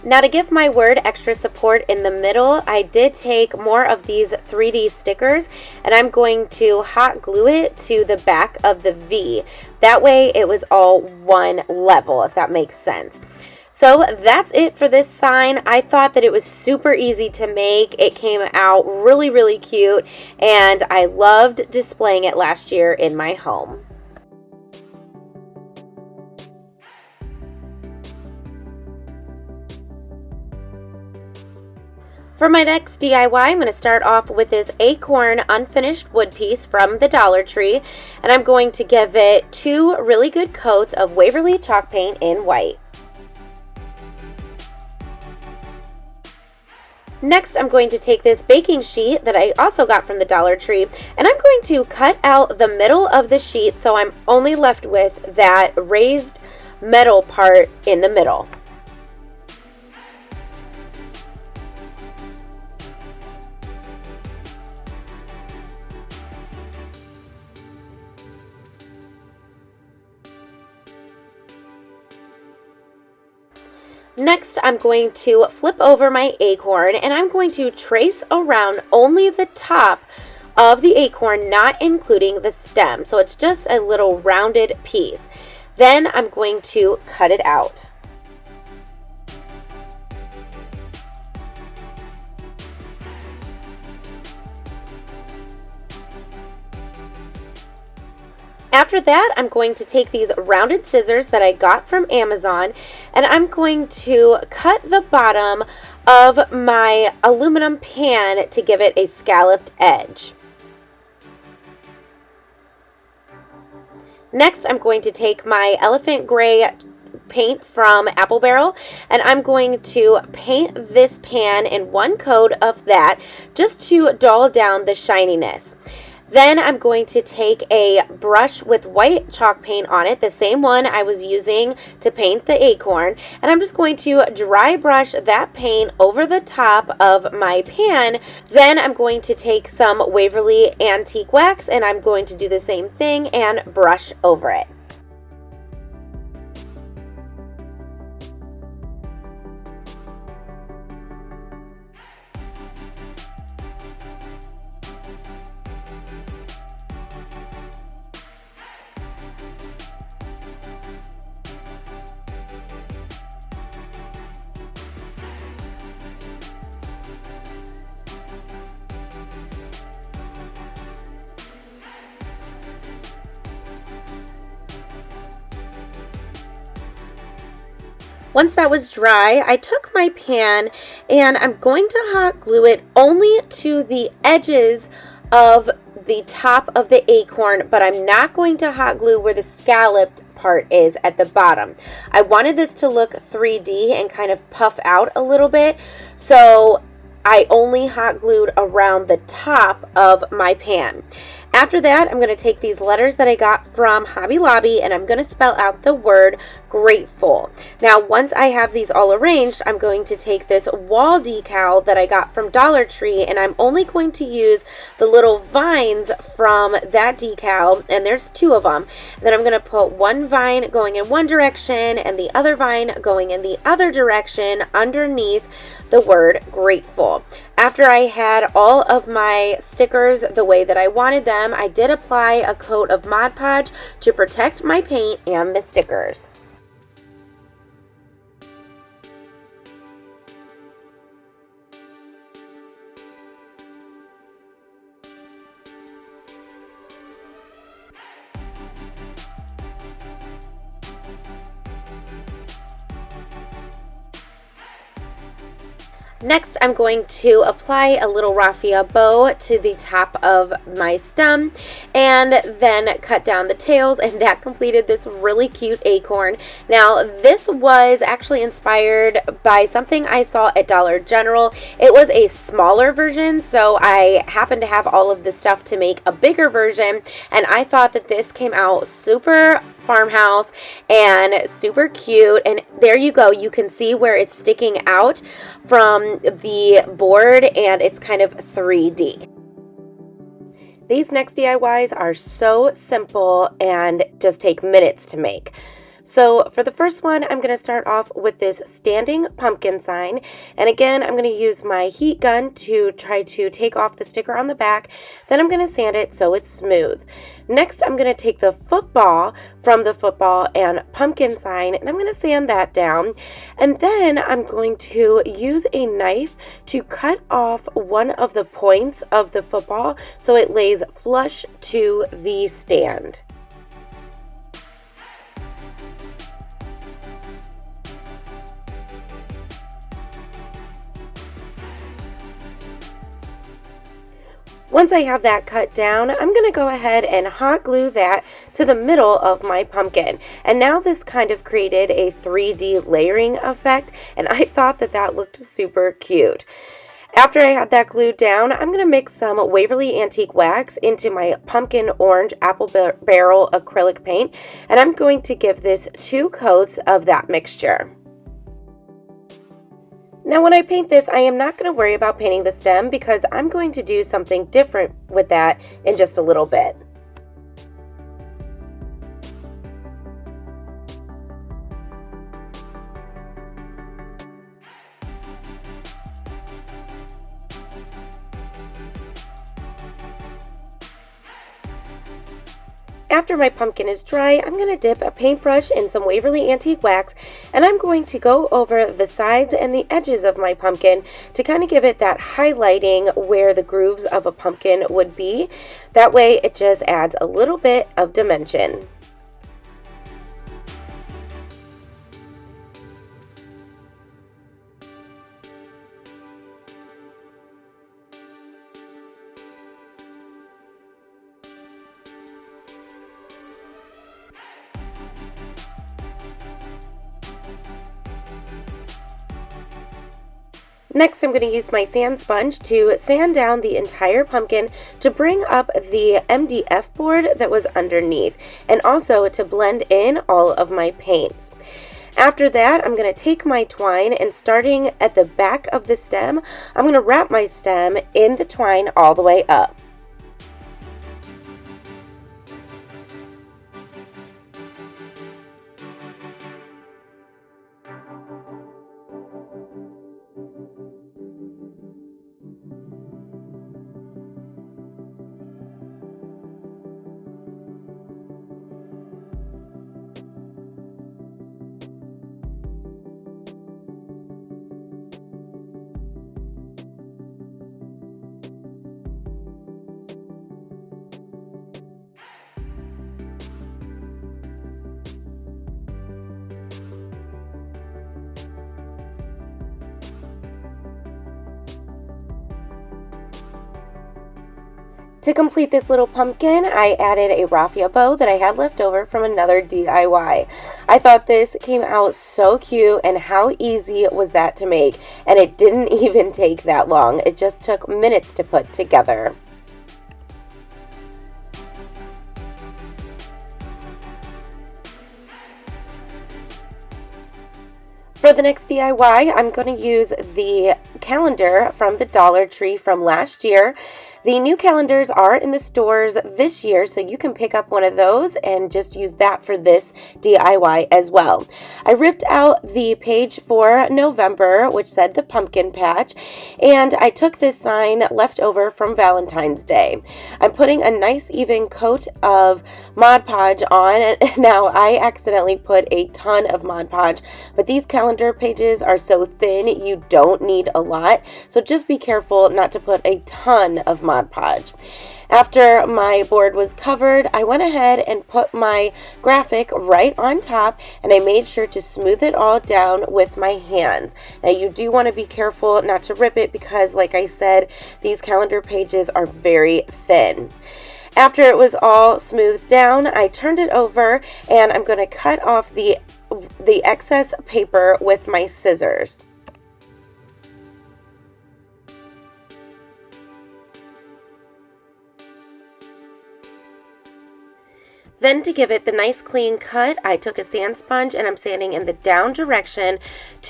Now, to give my word extra support in the middle, I did take more of these 3D stickers and I'm going to hot glue it to the back of the V. That way it was all one level, if that makes sense. So that's it for this sign. I thought that it was super easy to make. It came out really, really cute, and I loved displaying it last year in my home. For my next DIY, I'm going to start off with this acorn unfinished wood piece from the Dollar Tree, and I'm going to give it 2 really good coats of Waverly chalk paint in white. Next, I'm going to take this baking sheet that I also got from the Dollar Tree, and I'm going to cut out the middle of the sheet so I'm only left with that raised metal part in the middle. Next, I'm going to flip over my acorn and I'm going to trace around only the top of the acorn, not including the stem. So it's just a little rounded piece. Then I'm going to cut it out. After that, I'm going to take these rounded scissors that I got from Amazon and I'm going to cut the bottom of my aluminum pan to give it a scalloped edge. Next, I'm going to take my elephant gray paint from Apple Barrel and I'm going to paint this pan in 1 coat of that just to dull down the shininess. Then I'm going to take a brush with white chalk paint on it, the same one I was using to paint the acorn, and I'm just going to dry brush that paint over the top of my pan. Then I'm going to take some Waverly Antique Wax and I'm going to do the same thing and brush over it. Once that was dry, I took my pan and I'm going to hot glue it only to the edges of the top of the acorn, but I'm not going to hot glue where the scalloped part is at the bottom. I wanted this to look 3D and kind of puff out a little bit, so I only hot glued around the top of my pan. After that, I'm going to take these letters that I got from Hobby Lobby and I'm going to spell out the word grateful. Now, once I have these all arranged, I'm going to take this wall decal that I got from Dollar Tree and I'm only going to use the little vines from that decal, and there's 2 of them. And then I'm going to put 1 vine going in one direction and the other vine going in the other direction underneath the word grateful. After I had all of my stickers the way that I wanted them, I did apply a coat of Mod Podge to protect my paint and the stickers. Next, I'm going to apply a little raffia bow to the top of my stem and then cut down the tails, and that completed this really cute acorn. Now, this was actually inspired by something I saw at Dollar General. It was a smaller version, so I happened to have all of the stuff to make a bigger version, and I thought that this came out super farmhouse and super cute. And there you go, you can see where it's sticking out from the board and it's kind of 3D. These next DIYs are so simple and just take minutes to make. So for the first one, I'm going to start off with this standing pumpkin sign. And again, I'm going to use my heat gun to try to take off the sticker on the back. Then I'm going to sand it so it's smooth. Next, I'm going to take the football from the football and pumpkin sign, and I'm going to sand that down. And then I'm going to use a knife to cut off one of the points of the football so it lays flush to the stand. Once I have that cut down, I'm going to go ahead and hot glue that to the middle of my pumpkin. And now this kind of created a 3D layering effect, and I thought that that looked super cute. After I had that glued down, I'm going to mix some Waverly Antique Wax into my pumpkin orange apple barrel acrylic paint, and I'm going to give this 2 coats of that mixture. Now when I paint this, I am not going to worry about painting the stem because I'm going to do something different with that in just a little bit. After my pumpkin is dry, I'm going to dip a paintbrush in some Waverly Antique Wax, and I'm going to go over the sides and the edges of my pumpkin to kind of give it that highlighting where the grooves of a pumpkin would be. That way it just adds a little bit of dimension. Next, I'm going to use my sand sponge to sand down the entire pumpkin to bring up the MDF board that was underneath, and also to blend in all of my paints. After that, I'm going to take my twine, and starting at the back of the stem, I'm going to wrap my stem in the twine all the way up. To complete this little pumpkin, I added a raffia bow that I had left over from another DIY. I thought this came out so cute, and how easy was that to make, and it didn't even take that long. It just took minutes to put together. For the next DIY, I'm going to use the calendar from the Dollar Tree from last year. The new calendars are in the stores this year, so you can pick up one of those and just use that for this DIY as well. I ripped out the page for November, which said the pumpkin patch, and I took this sign left over from Valentine's Day. I'm putting a nice even coat of Mod Podge on, and now I accidentally put a ton of Mod Podge, but these calendar pages are so thin you don't need a lot, so just be careful not to put a ton of Mod Podge. After my board was covered, I went ahead and put my graphic right on top, and I made sure to smooth it all down with my hands. Now you do want to be careful not to rip it because, like I said, these calendar pages are very thin. After it was all smoothed down, I turned it over and I'm going to cut off the excess paper with my scissors. Then to give it the nice clean cut, I took a sand sponge and I'm sanding in the down direction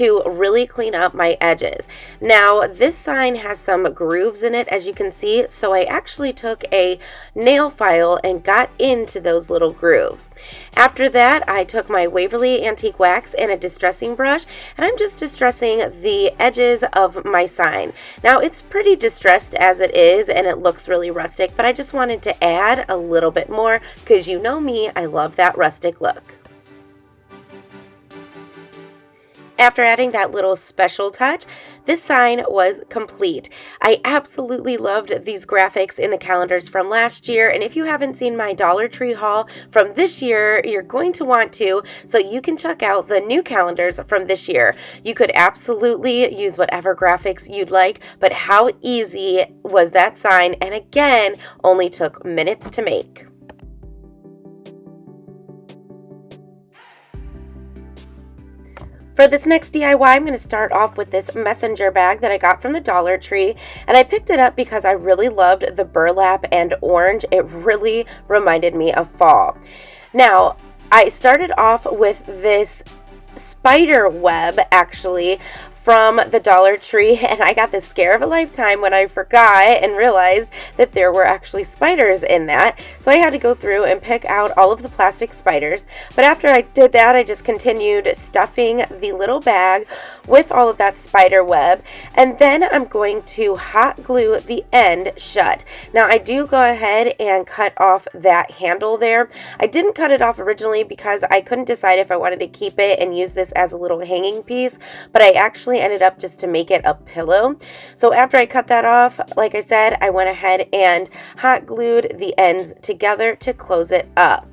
to really clean up my edges. Now this sign has some grooves in it, as you can see, so I actually took a nail file and got into those little grooves. After that, I took my Waverly Antique Wax and a distressing brush, and I'm just distressing the edges of my sign. Now it's pretty distressed as it is and it looks really rustic, but I just wanted to add a little bit more because you know me, I love that rustic look. After adding that little special touch, this sign was complete. I absolutely loved these graphics in the calendars from last year, and if you haven't seen my Dollar Tree haul from this year, you're going to want to, so you can check out the new calendars from this year. You could absolutely use whatever graphics you'd like, but how easy was that sign, and again, only took minutes to make. For this next DIY, I'm going to start off with this messenger bag that I got from the Dollar Tree, and I picked it up because I really loved the burlap and orange. It really reminded me of fall. Now, I started off with this spider web, actually, from the Dollar Tree, and I got the scare of a lifetime when I forgot and realized that there were actually spiders in that. So I had to go through and pick out all of the plastic spiders. But after I did that, I just continued stuffing the little bag with all of that spider web, and then I'm going to hot glue the end shut. Now I do go ahead and cut off that handle there. I didn't cut it off originally because I couldn't decide if I wanted to keep it and use this as a little hanging piece, but I actually ended up just to make it a pillow. So after I cut that off, like I said, I went ahead and hot glued the ends together to close it up.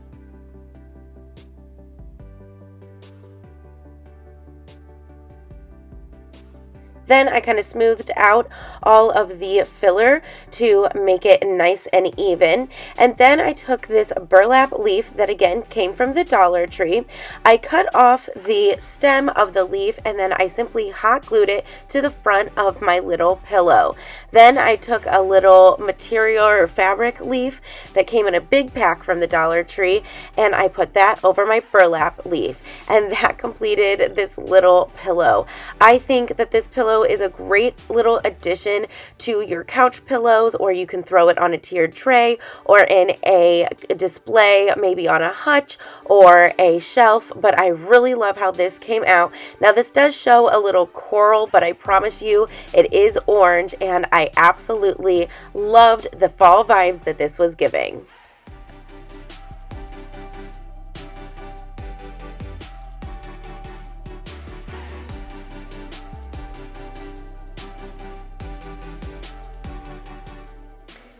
Then I kind of smoothed out all of the filler to make it nice and even. And then I took this burlap leaf that again came from the Dollar Tree. I cut off the stem of the leaf and then I simply hot glued it to the front of my little pillow. Then I took a little material or fabric leaf that came in a big pack from the Dollar Tree and I put that over my burlap leaf. And that completed this little pillow. I think that this pillow is a great little addition to your couch pillows, or you can throw it on a tiered tray or in a display, maybe on a hutch or a shelf, but I really love how this came out. Now this does show a little coral, but I promise you it is orange, and I absolutely loved the fall vibes that this was giving.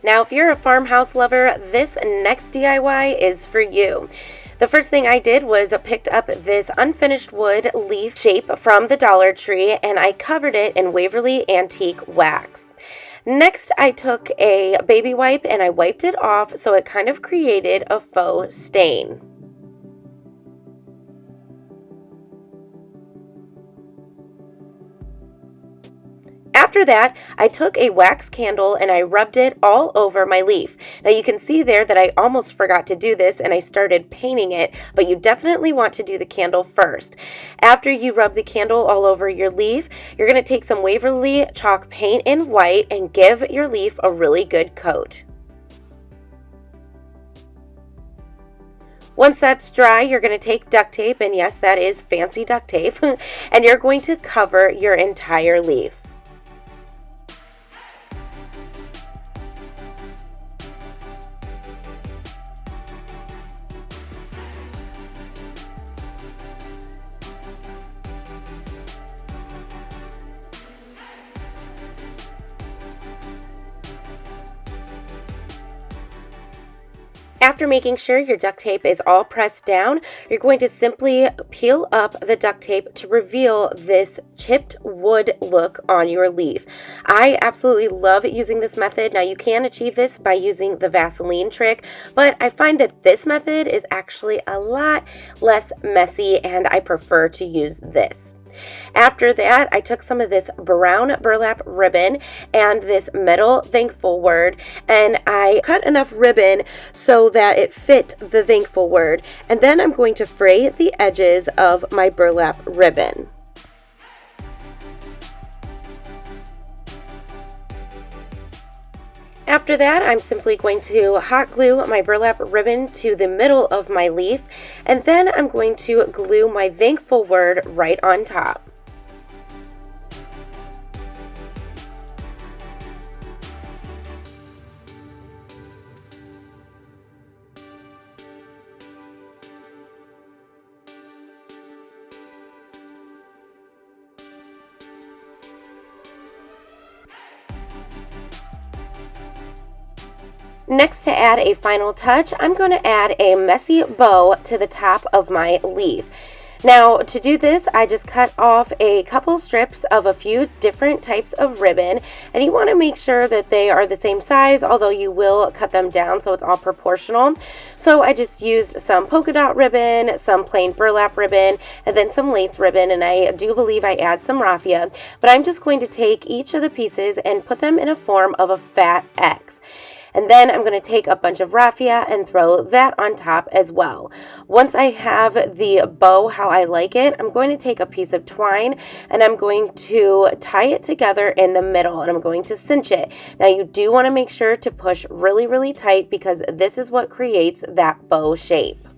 Now, if you're a farmhouse lover, this next DIY is for you. The first thing I did was picked up this unfinished wood leaf shape from the Dollar Tree and I covered it in Waverly Antique Wax. Next, I took a baby wipe and I wiped it off so it kind of created a faux stain. After that, I took a wax candle and I rubbed it all over my leaf. Now you can see there that I almost forgot to do this and I started painting it, but you definitely want to do the candle first. After you rub the candle all over your leaf, you're going to take some Waverly chalk paint in white and give your leaf a really good coat. Once that's dry, you're going to take duct tape, and yes, that is fancy duct tape, and you're going to cover your entire leaf. After making sure your duct tape is all pressed down, you're going to simply peel up the duct tape to reveal this chipped wood look on your leaf. I absolutely love using this method. Now you can achieve this by using the Vaseline trick, but I find that this method is actually a lot less messy and I prefer to use this. After that, I took some of this brown burlap ribbon and this metal thankful word, and I cut enough ribbon so that it fit the thankful word, and then I'm going to fray the edges of my burlap ribbon. After that, I'm simply going to hot glue my burlap ribbon to the middle of my leaf, and then I'm going to glue my thankful word right on top. Next, to add a final touch, I'm going to add a messy bow to the top of my leaf. Now, to do this, I just cut off a couple strips of a few different types of ribbon, and you want to make sure that they are the same size, although you will cut them down so it's all proportional. So I just used some polka dot ribbon, some plain burlap ribbon, and then some lace ribbon, and I do believe I add some raffia, but I'm just going to take each of the pieces and put them in a form of a fat X. And then I'm going to take a bunch of raffia and throw that on top as well. Once I have the bow how I like it, I'm going to take a piece of twine and I'm going to tie it together in the middle, and I'm going to cinch it. Now you do want to make sure to push really, really tight because this is what creates that bow shape.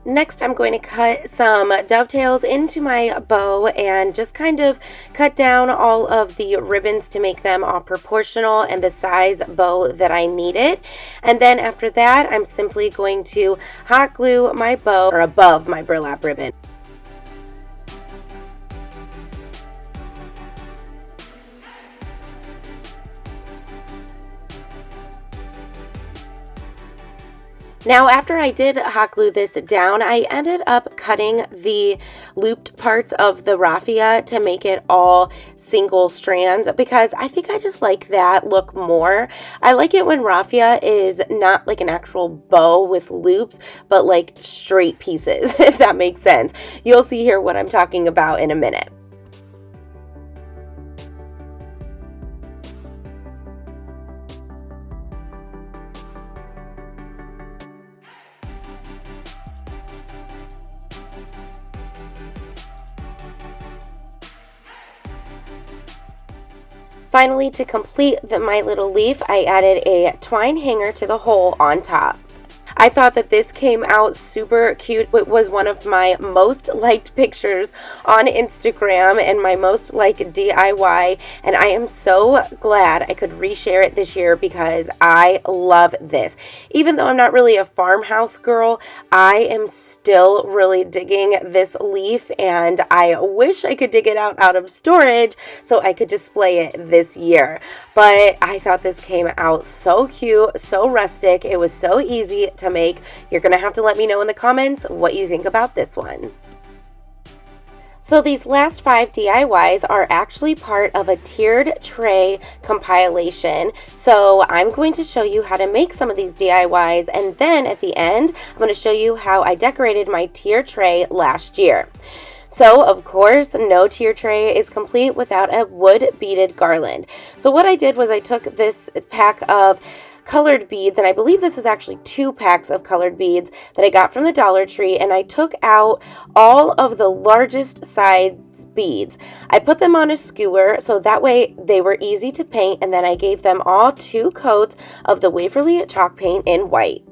Next, I'm going to cut some dovetails into my bow and just kind of cut down all of the ribbons to make them all proportional and the size bow that I needed. And then after that, I'm simply going to hot glue my bow above my burlap ribbon. Now, after I did hot glue this down, I ended up cutting the looped parts of the raffia to make it all single strands because I think I just like that look more. I like it when raffia is not like an actual bow with loops, but like straight pieces, if that makes sense. You'll see here what I'm talking about in a minute. Finally, to complete my little leaf, I added a twine hanger to the hole on top. I thought that this came out super cute. It was one of my most liked pictures on Instagram and my most liked DIY, and I am so glad I could reshare it this year because I love this. Even though I'm not really a farmhouse girl, I am still really digging this leaf, and I wish I could dig it out of storage so I could display it this year. But I thought this came out so cute, so rustic. It was so easy to make. You're gonna have to let me know in the comments what you think about this one. So these last 5 DIYs are actually part of a tiered tray compilation. So I'm going to show you how to make some of these DIYs, and then at the end I'm going to show you how I decorated my tier tray last year. So, of course, no tier tray is complete without a wood beaded garland. So what I did was I took this pack of colored beads, and I believe this is actually 2 packs of colored beads that I got from the Dollar Tree, and I took out all of the largest size beads. I put them on a skewer so that way they were easy to paint, and then I gave them all 2 coats of the Waverly chalk paint in white.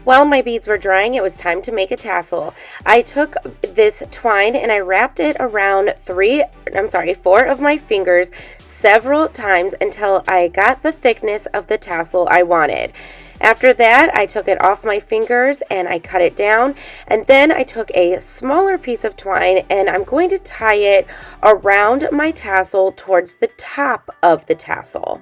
While my beads were drying, it was time to make a tassel. I took this twine and I wrapped it around four of my fingers several times until I got the thickness of the tassel I wanted. After that, I took it off my fingers and I cut it down, and then I took a smaller piece of twine and I'm going to tie it around my tassel towards the top of the tassel.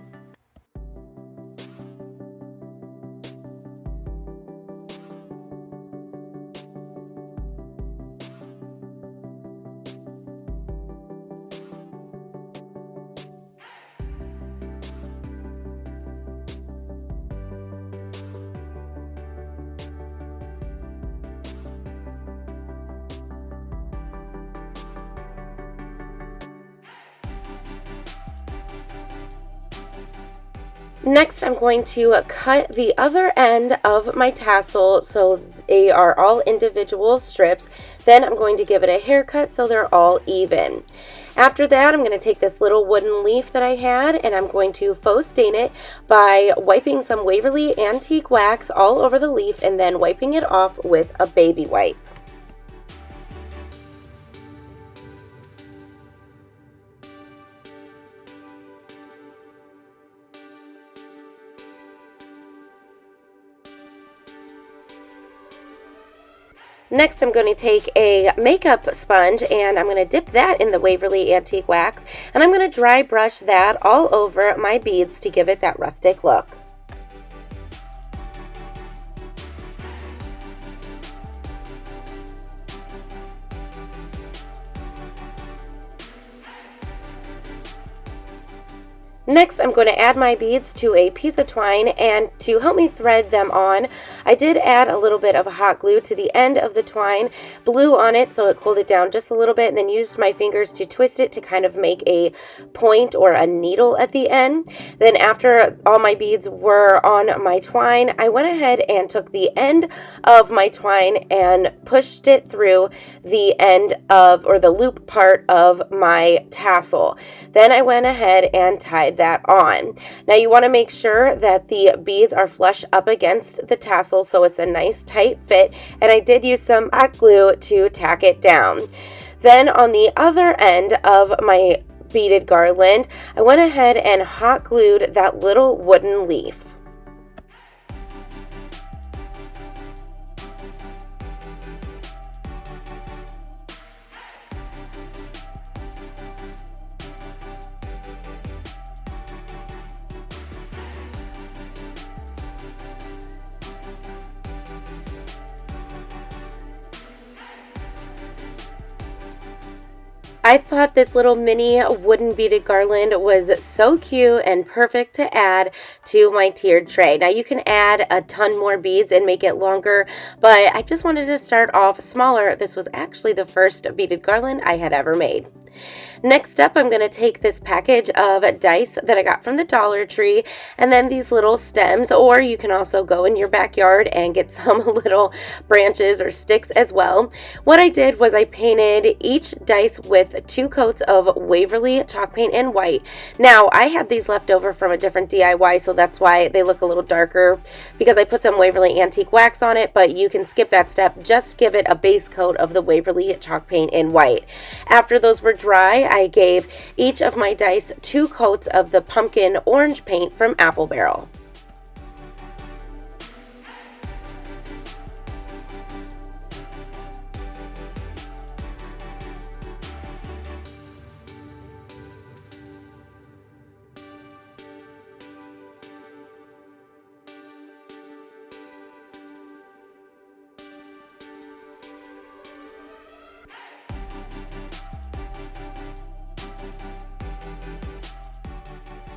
Next, I'm going to cut the other end of my tassel so they are all individual strips. Then I'm going to give it a haircut so they're all even. After that, I'm going to take this little wooden leaf that I had and I'm going to faux stain it by wiping some Waverly Antique wax all over the leaf and then wiping it off with a baby wipe. Next, I'm going to take a makeup sponge and I'm going to dip that in the Waverly Antique Wax, and I'm going to dry brush that all over my beads to give it that rustic look. Next, I'm going to add my beads to a piece of twine, and to help me thread them on, I did add a little bit of hot glue to the end of the twine, blew on it so it cooled it down just a little bit, and then used my fingers to twist it to kind of make a point or a needle at the end. Then after all my beads were on my twine, I went ahead and took the end of my twine and pushed it through the end of, or the loop part of my tassel. Then I went ahead and tied that on. Now you want to make sure that the beads are flush up against the tassel so it's a nice tight fit, and I did use some hot glue to tack it down. Then on the other end of my beaded garland, I went ahead and hot glued that little wooden leaf. I thought this little mini wooden beaded garland was so cute and perfect to add to my tiered tray. Now you can add a ton more beads and make it longer, but I just wanted to start off smaller. This was actually the first beaded garland I had ever made. Next up, I'm going to take this package of dice that I got from the Dollar Tree, and then these little stems, or you can also go in your backyard and get some little branches or sticks as well. What I did was I painted each dice with 2 coats of Waverly chalk paint in white. Now, I had these left over from a different DIY, so that's why they look a little darker, because I put some Waverly Antique wax on it, but you can skip that step. Just give it a base coat of the Waverly chalk paint in white. After those were dry, I gave each of my dice 2 coats of the pumpkin orange paint from Apple Barrel.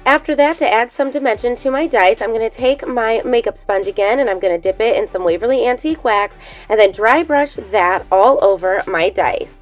After that, to add some dimension to my dice, I'm going to take my makeup sponge again and I'm going to dip it in some Waverly Antique wax and then dry brush that all over my dice.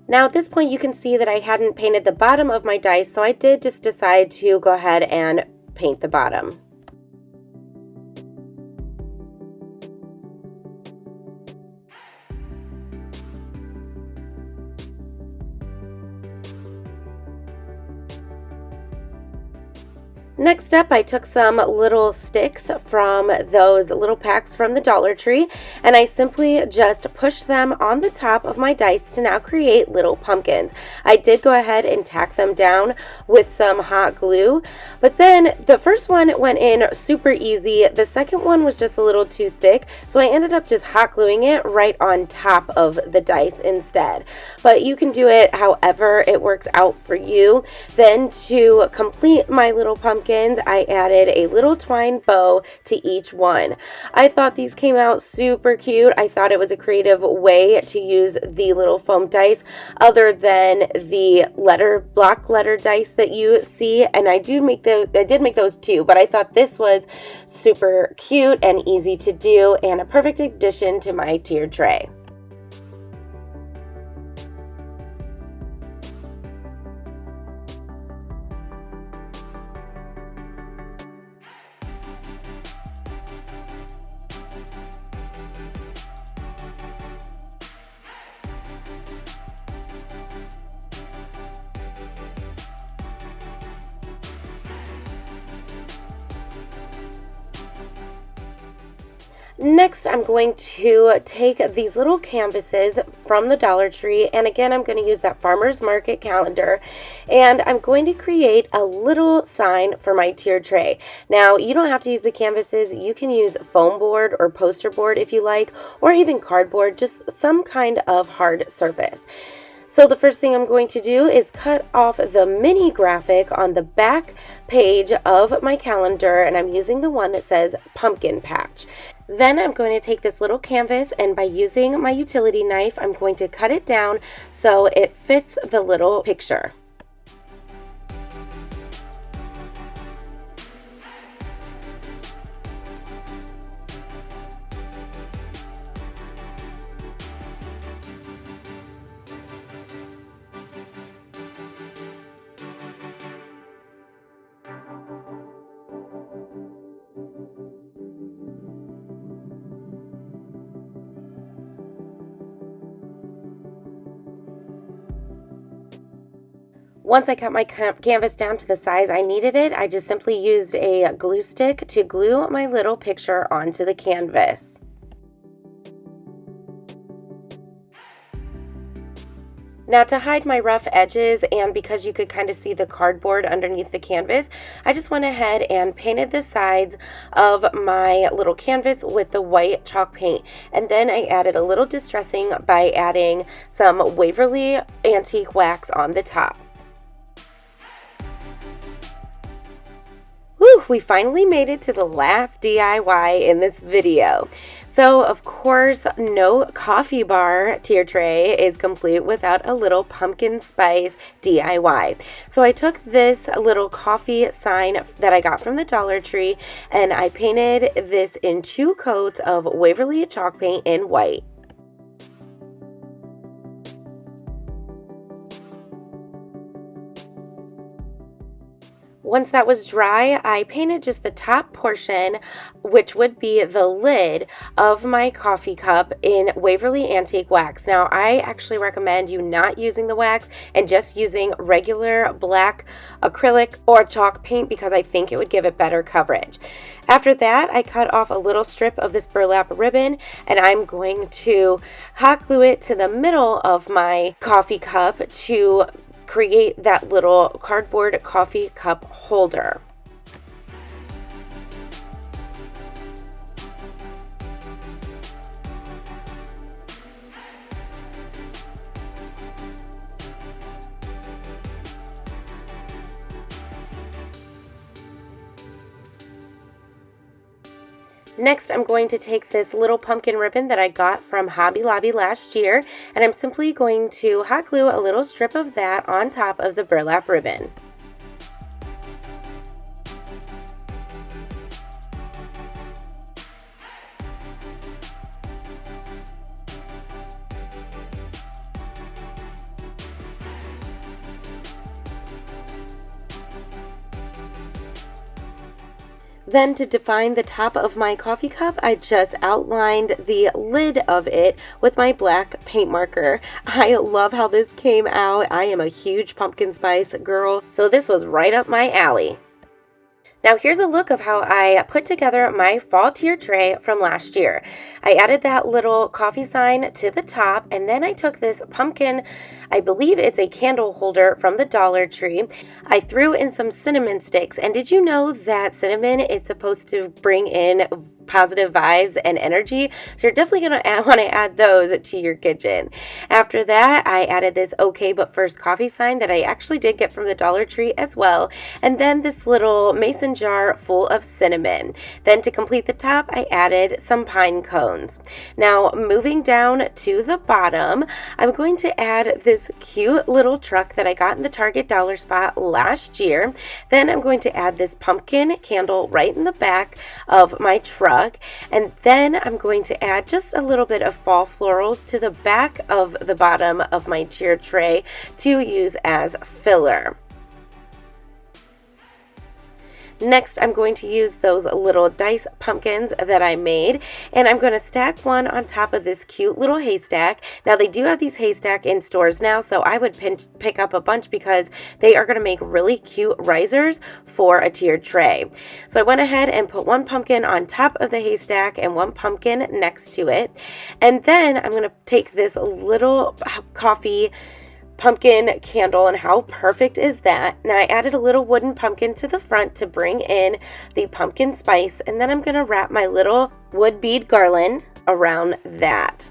Now at this point you can see that I hadn't painted the bottom of my dice, so I did just decide to go ahead and paint the bottom. Next up, I took some little sticks from those little packs from the Dollar Tree, and I simply just pushed them on the top of my dice to now create little pumpkins. I did go ahead and tack them down with some hot glue, but then the first one went in super easy. The second one was just a little too thick, so I ended up just hot gluing it right on top of the dice instead. But you can do it however it works out for you. Then to complete my little pumpkin, I added a little twine bow to each one. I thought these came out super cute. I thought it was a creative way to use the little foam dice other than the block letter dice that you see, and I did make those too, but I thought this was super cute and easy to do and a perfect addition to my tiered tray. Next, I'm going to take these little canvases from the Dollar Tree, and again, I'm going to use that farmer's market calendar, and I'm going to create a little sign for my tiered tray. Now, you don't have to use the canvases. You can use foam board or poster board if you like, or even cardboard, just some kind of hard surface. So the first thing I'm going to do is cut off the mini graphic on the back page of my calendar, and I'm using the one that says pumpkin patch. Then I'm going to take this little canvas, and by using my utility knife, I'm going to cut it down so it fits the little picture. Once I cut my canvas down to the size I needed it, I just simply used a glue stick to glue my little picture onto the canvas. Now to hide my rough edges, and because you could kind of see the cardboard underneath the canvas, I just went ahead and painted the sides of my little canvas with the white chalk paint. And then I added a little distressing by adding some Waverly antique wax on the top. Whew, we finally made it to the last DIY in this video. So of course, no coffee bar tier tray is complete without a little pumpkin spice DIY. So I took this little coffee sign that I got from the Dollar Tree, and I painted this in 2 coats of Waverly chalk paint in white. Once that was dry, I painted just the top portion, which would be the lid of my coffee cup, in Waverly Antique Wax. Now, I actually recommend you not using the wax and just using regular black acrylic or chalk paint, because I think it would give it better coverage. After that, I cut off a little strip of this burlap ribbon, and I'm going to hot glue it to the middle of my coffee cup to create that little cardboard coffee cup holder. Next, I'm going to take this little pumpkin ribbon that I got from Hobby Lobby last year, and I'm simply going to hot glue a little strip of that on top of the burlap ribbon. Then to define the top of my coffee cup, I just outlined the lid of it with my black paint marker. I love how this came out. I am a huge pumpkin spice girl, so this was right up my alley. Now here's a look of how I put together my fall tier tray from last year. I added that little coffee sign to the top, and then I took this pumpkin, I believe it's a candle holder from the Dollar Tree. I threw in some cinnamon sticks, and did you know that cinnamon is supposed to bring in positive vibes and energy? So you're definitely going to want to add those to your kitchen. After that, I added this okay but first coffee sign that I actually did get from the Dollar Tree as well, and then this little mason jar full of cinnamon. Then to complete the top, I added some pine cones. Now moving down to the bottom, I'm going to add this cute little truck that I got in the Target dollar spot last year. Then I'm going to add this pumpkin candle right in the back of my truck. And then I'm going to add just a little bit of fall florals to the back of the bottom of my tier tray to use as filler. Next, I'm going to use those little dice pumpkins that I made, and I'm going to stack one on top of this cute little haystack. Now, they do have these haystack in stores now, so I would pick up a bunch because they are going to make really cute risers for a tiered tray. So I went ahead and put one pumpkin on top of the haystack and one pumpkin next to it. And then I'm going to take this little coffee pumpkin candle, and how perfect is that? Now I added a little wooden pumpkin to the front to bring in the pumpkin spice, and then I'm going to wrap my little wood bead garland around that.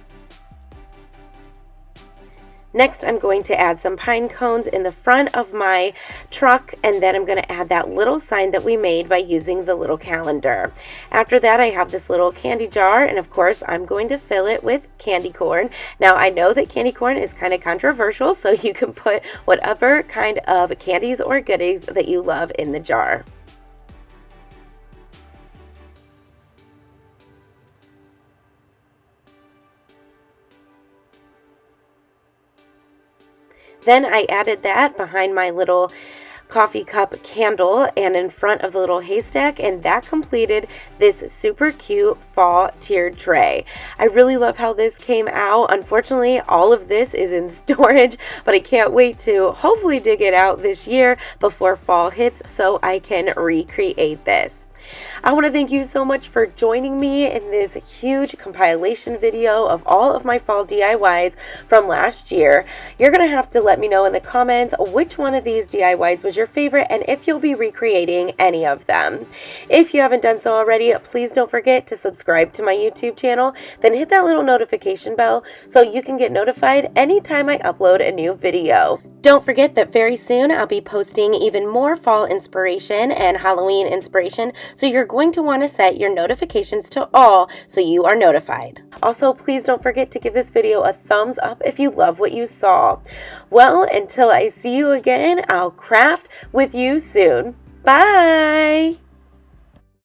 Next, I'm going to add some pine cones in the front of my truck, and then I'm going to add that little sign that we made by using the little calendar. After that, I have this little candy jar, and of course, I'm going to fill it with candy corn. Now, I know that candy corn is kind of controversial, so you can put whatever kind of candies or goodies that you love in the jar. Then I added that behind my little coffee cup candle and in front of the little haystack, and that completed this super cute fall tiered tray. I really love how this came out. Unfortunately, all of this is in storage, but I can't wait to hopefully dig it out this year before fall hits so I can recreate this. I want to thank you so much for joining me in this huge compilation video of all of my fall DIYs from last year. You're going to have to let me know in the comments which one of these DIYs was your favorite and if you'll be recreating any of them. If you haven't done so already, please don't forget to subscribe to my YouTube channel, then hit that little notification bell so you can get notified anytime I upload a new video. Don't forget that very soon I'll be posting even more fall inspiration and Halloween inspiration, so you're going to want to set your notifications to all so you are notified. Also, please don't forget to give this video a thumbs up if you love what you saw. Well, until I see you again, I'll craft with you soon. Bye!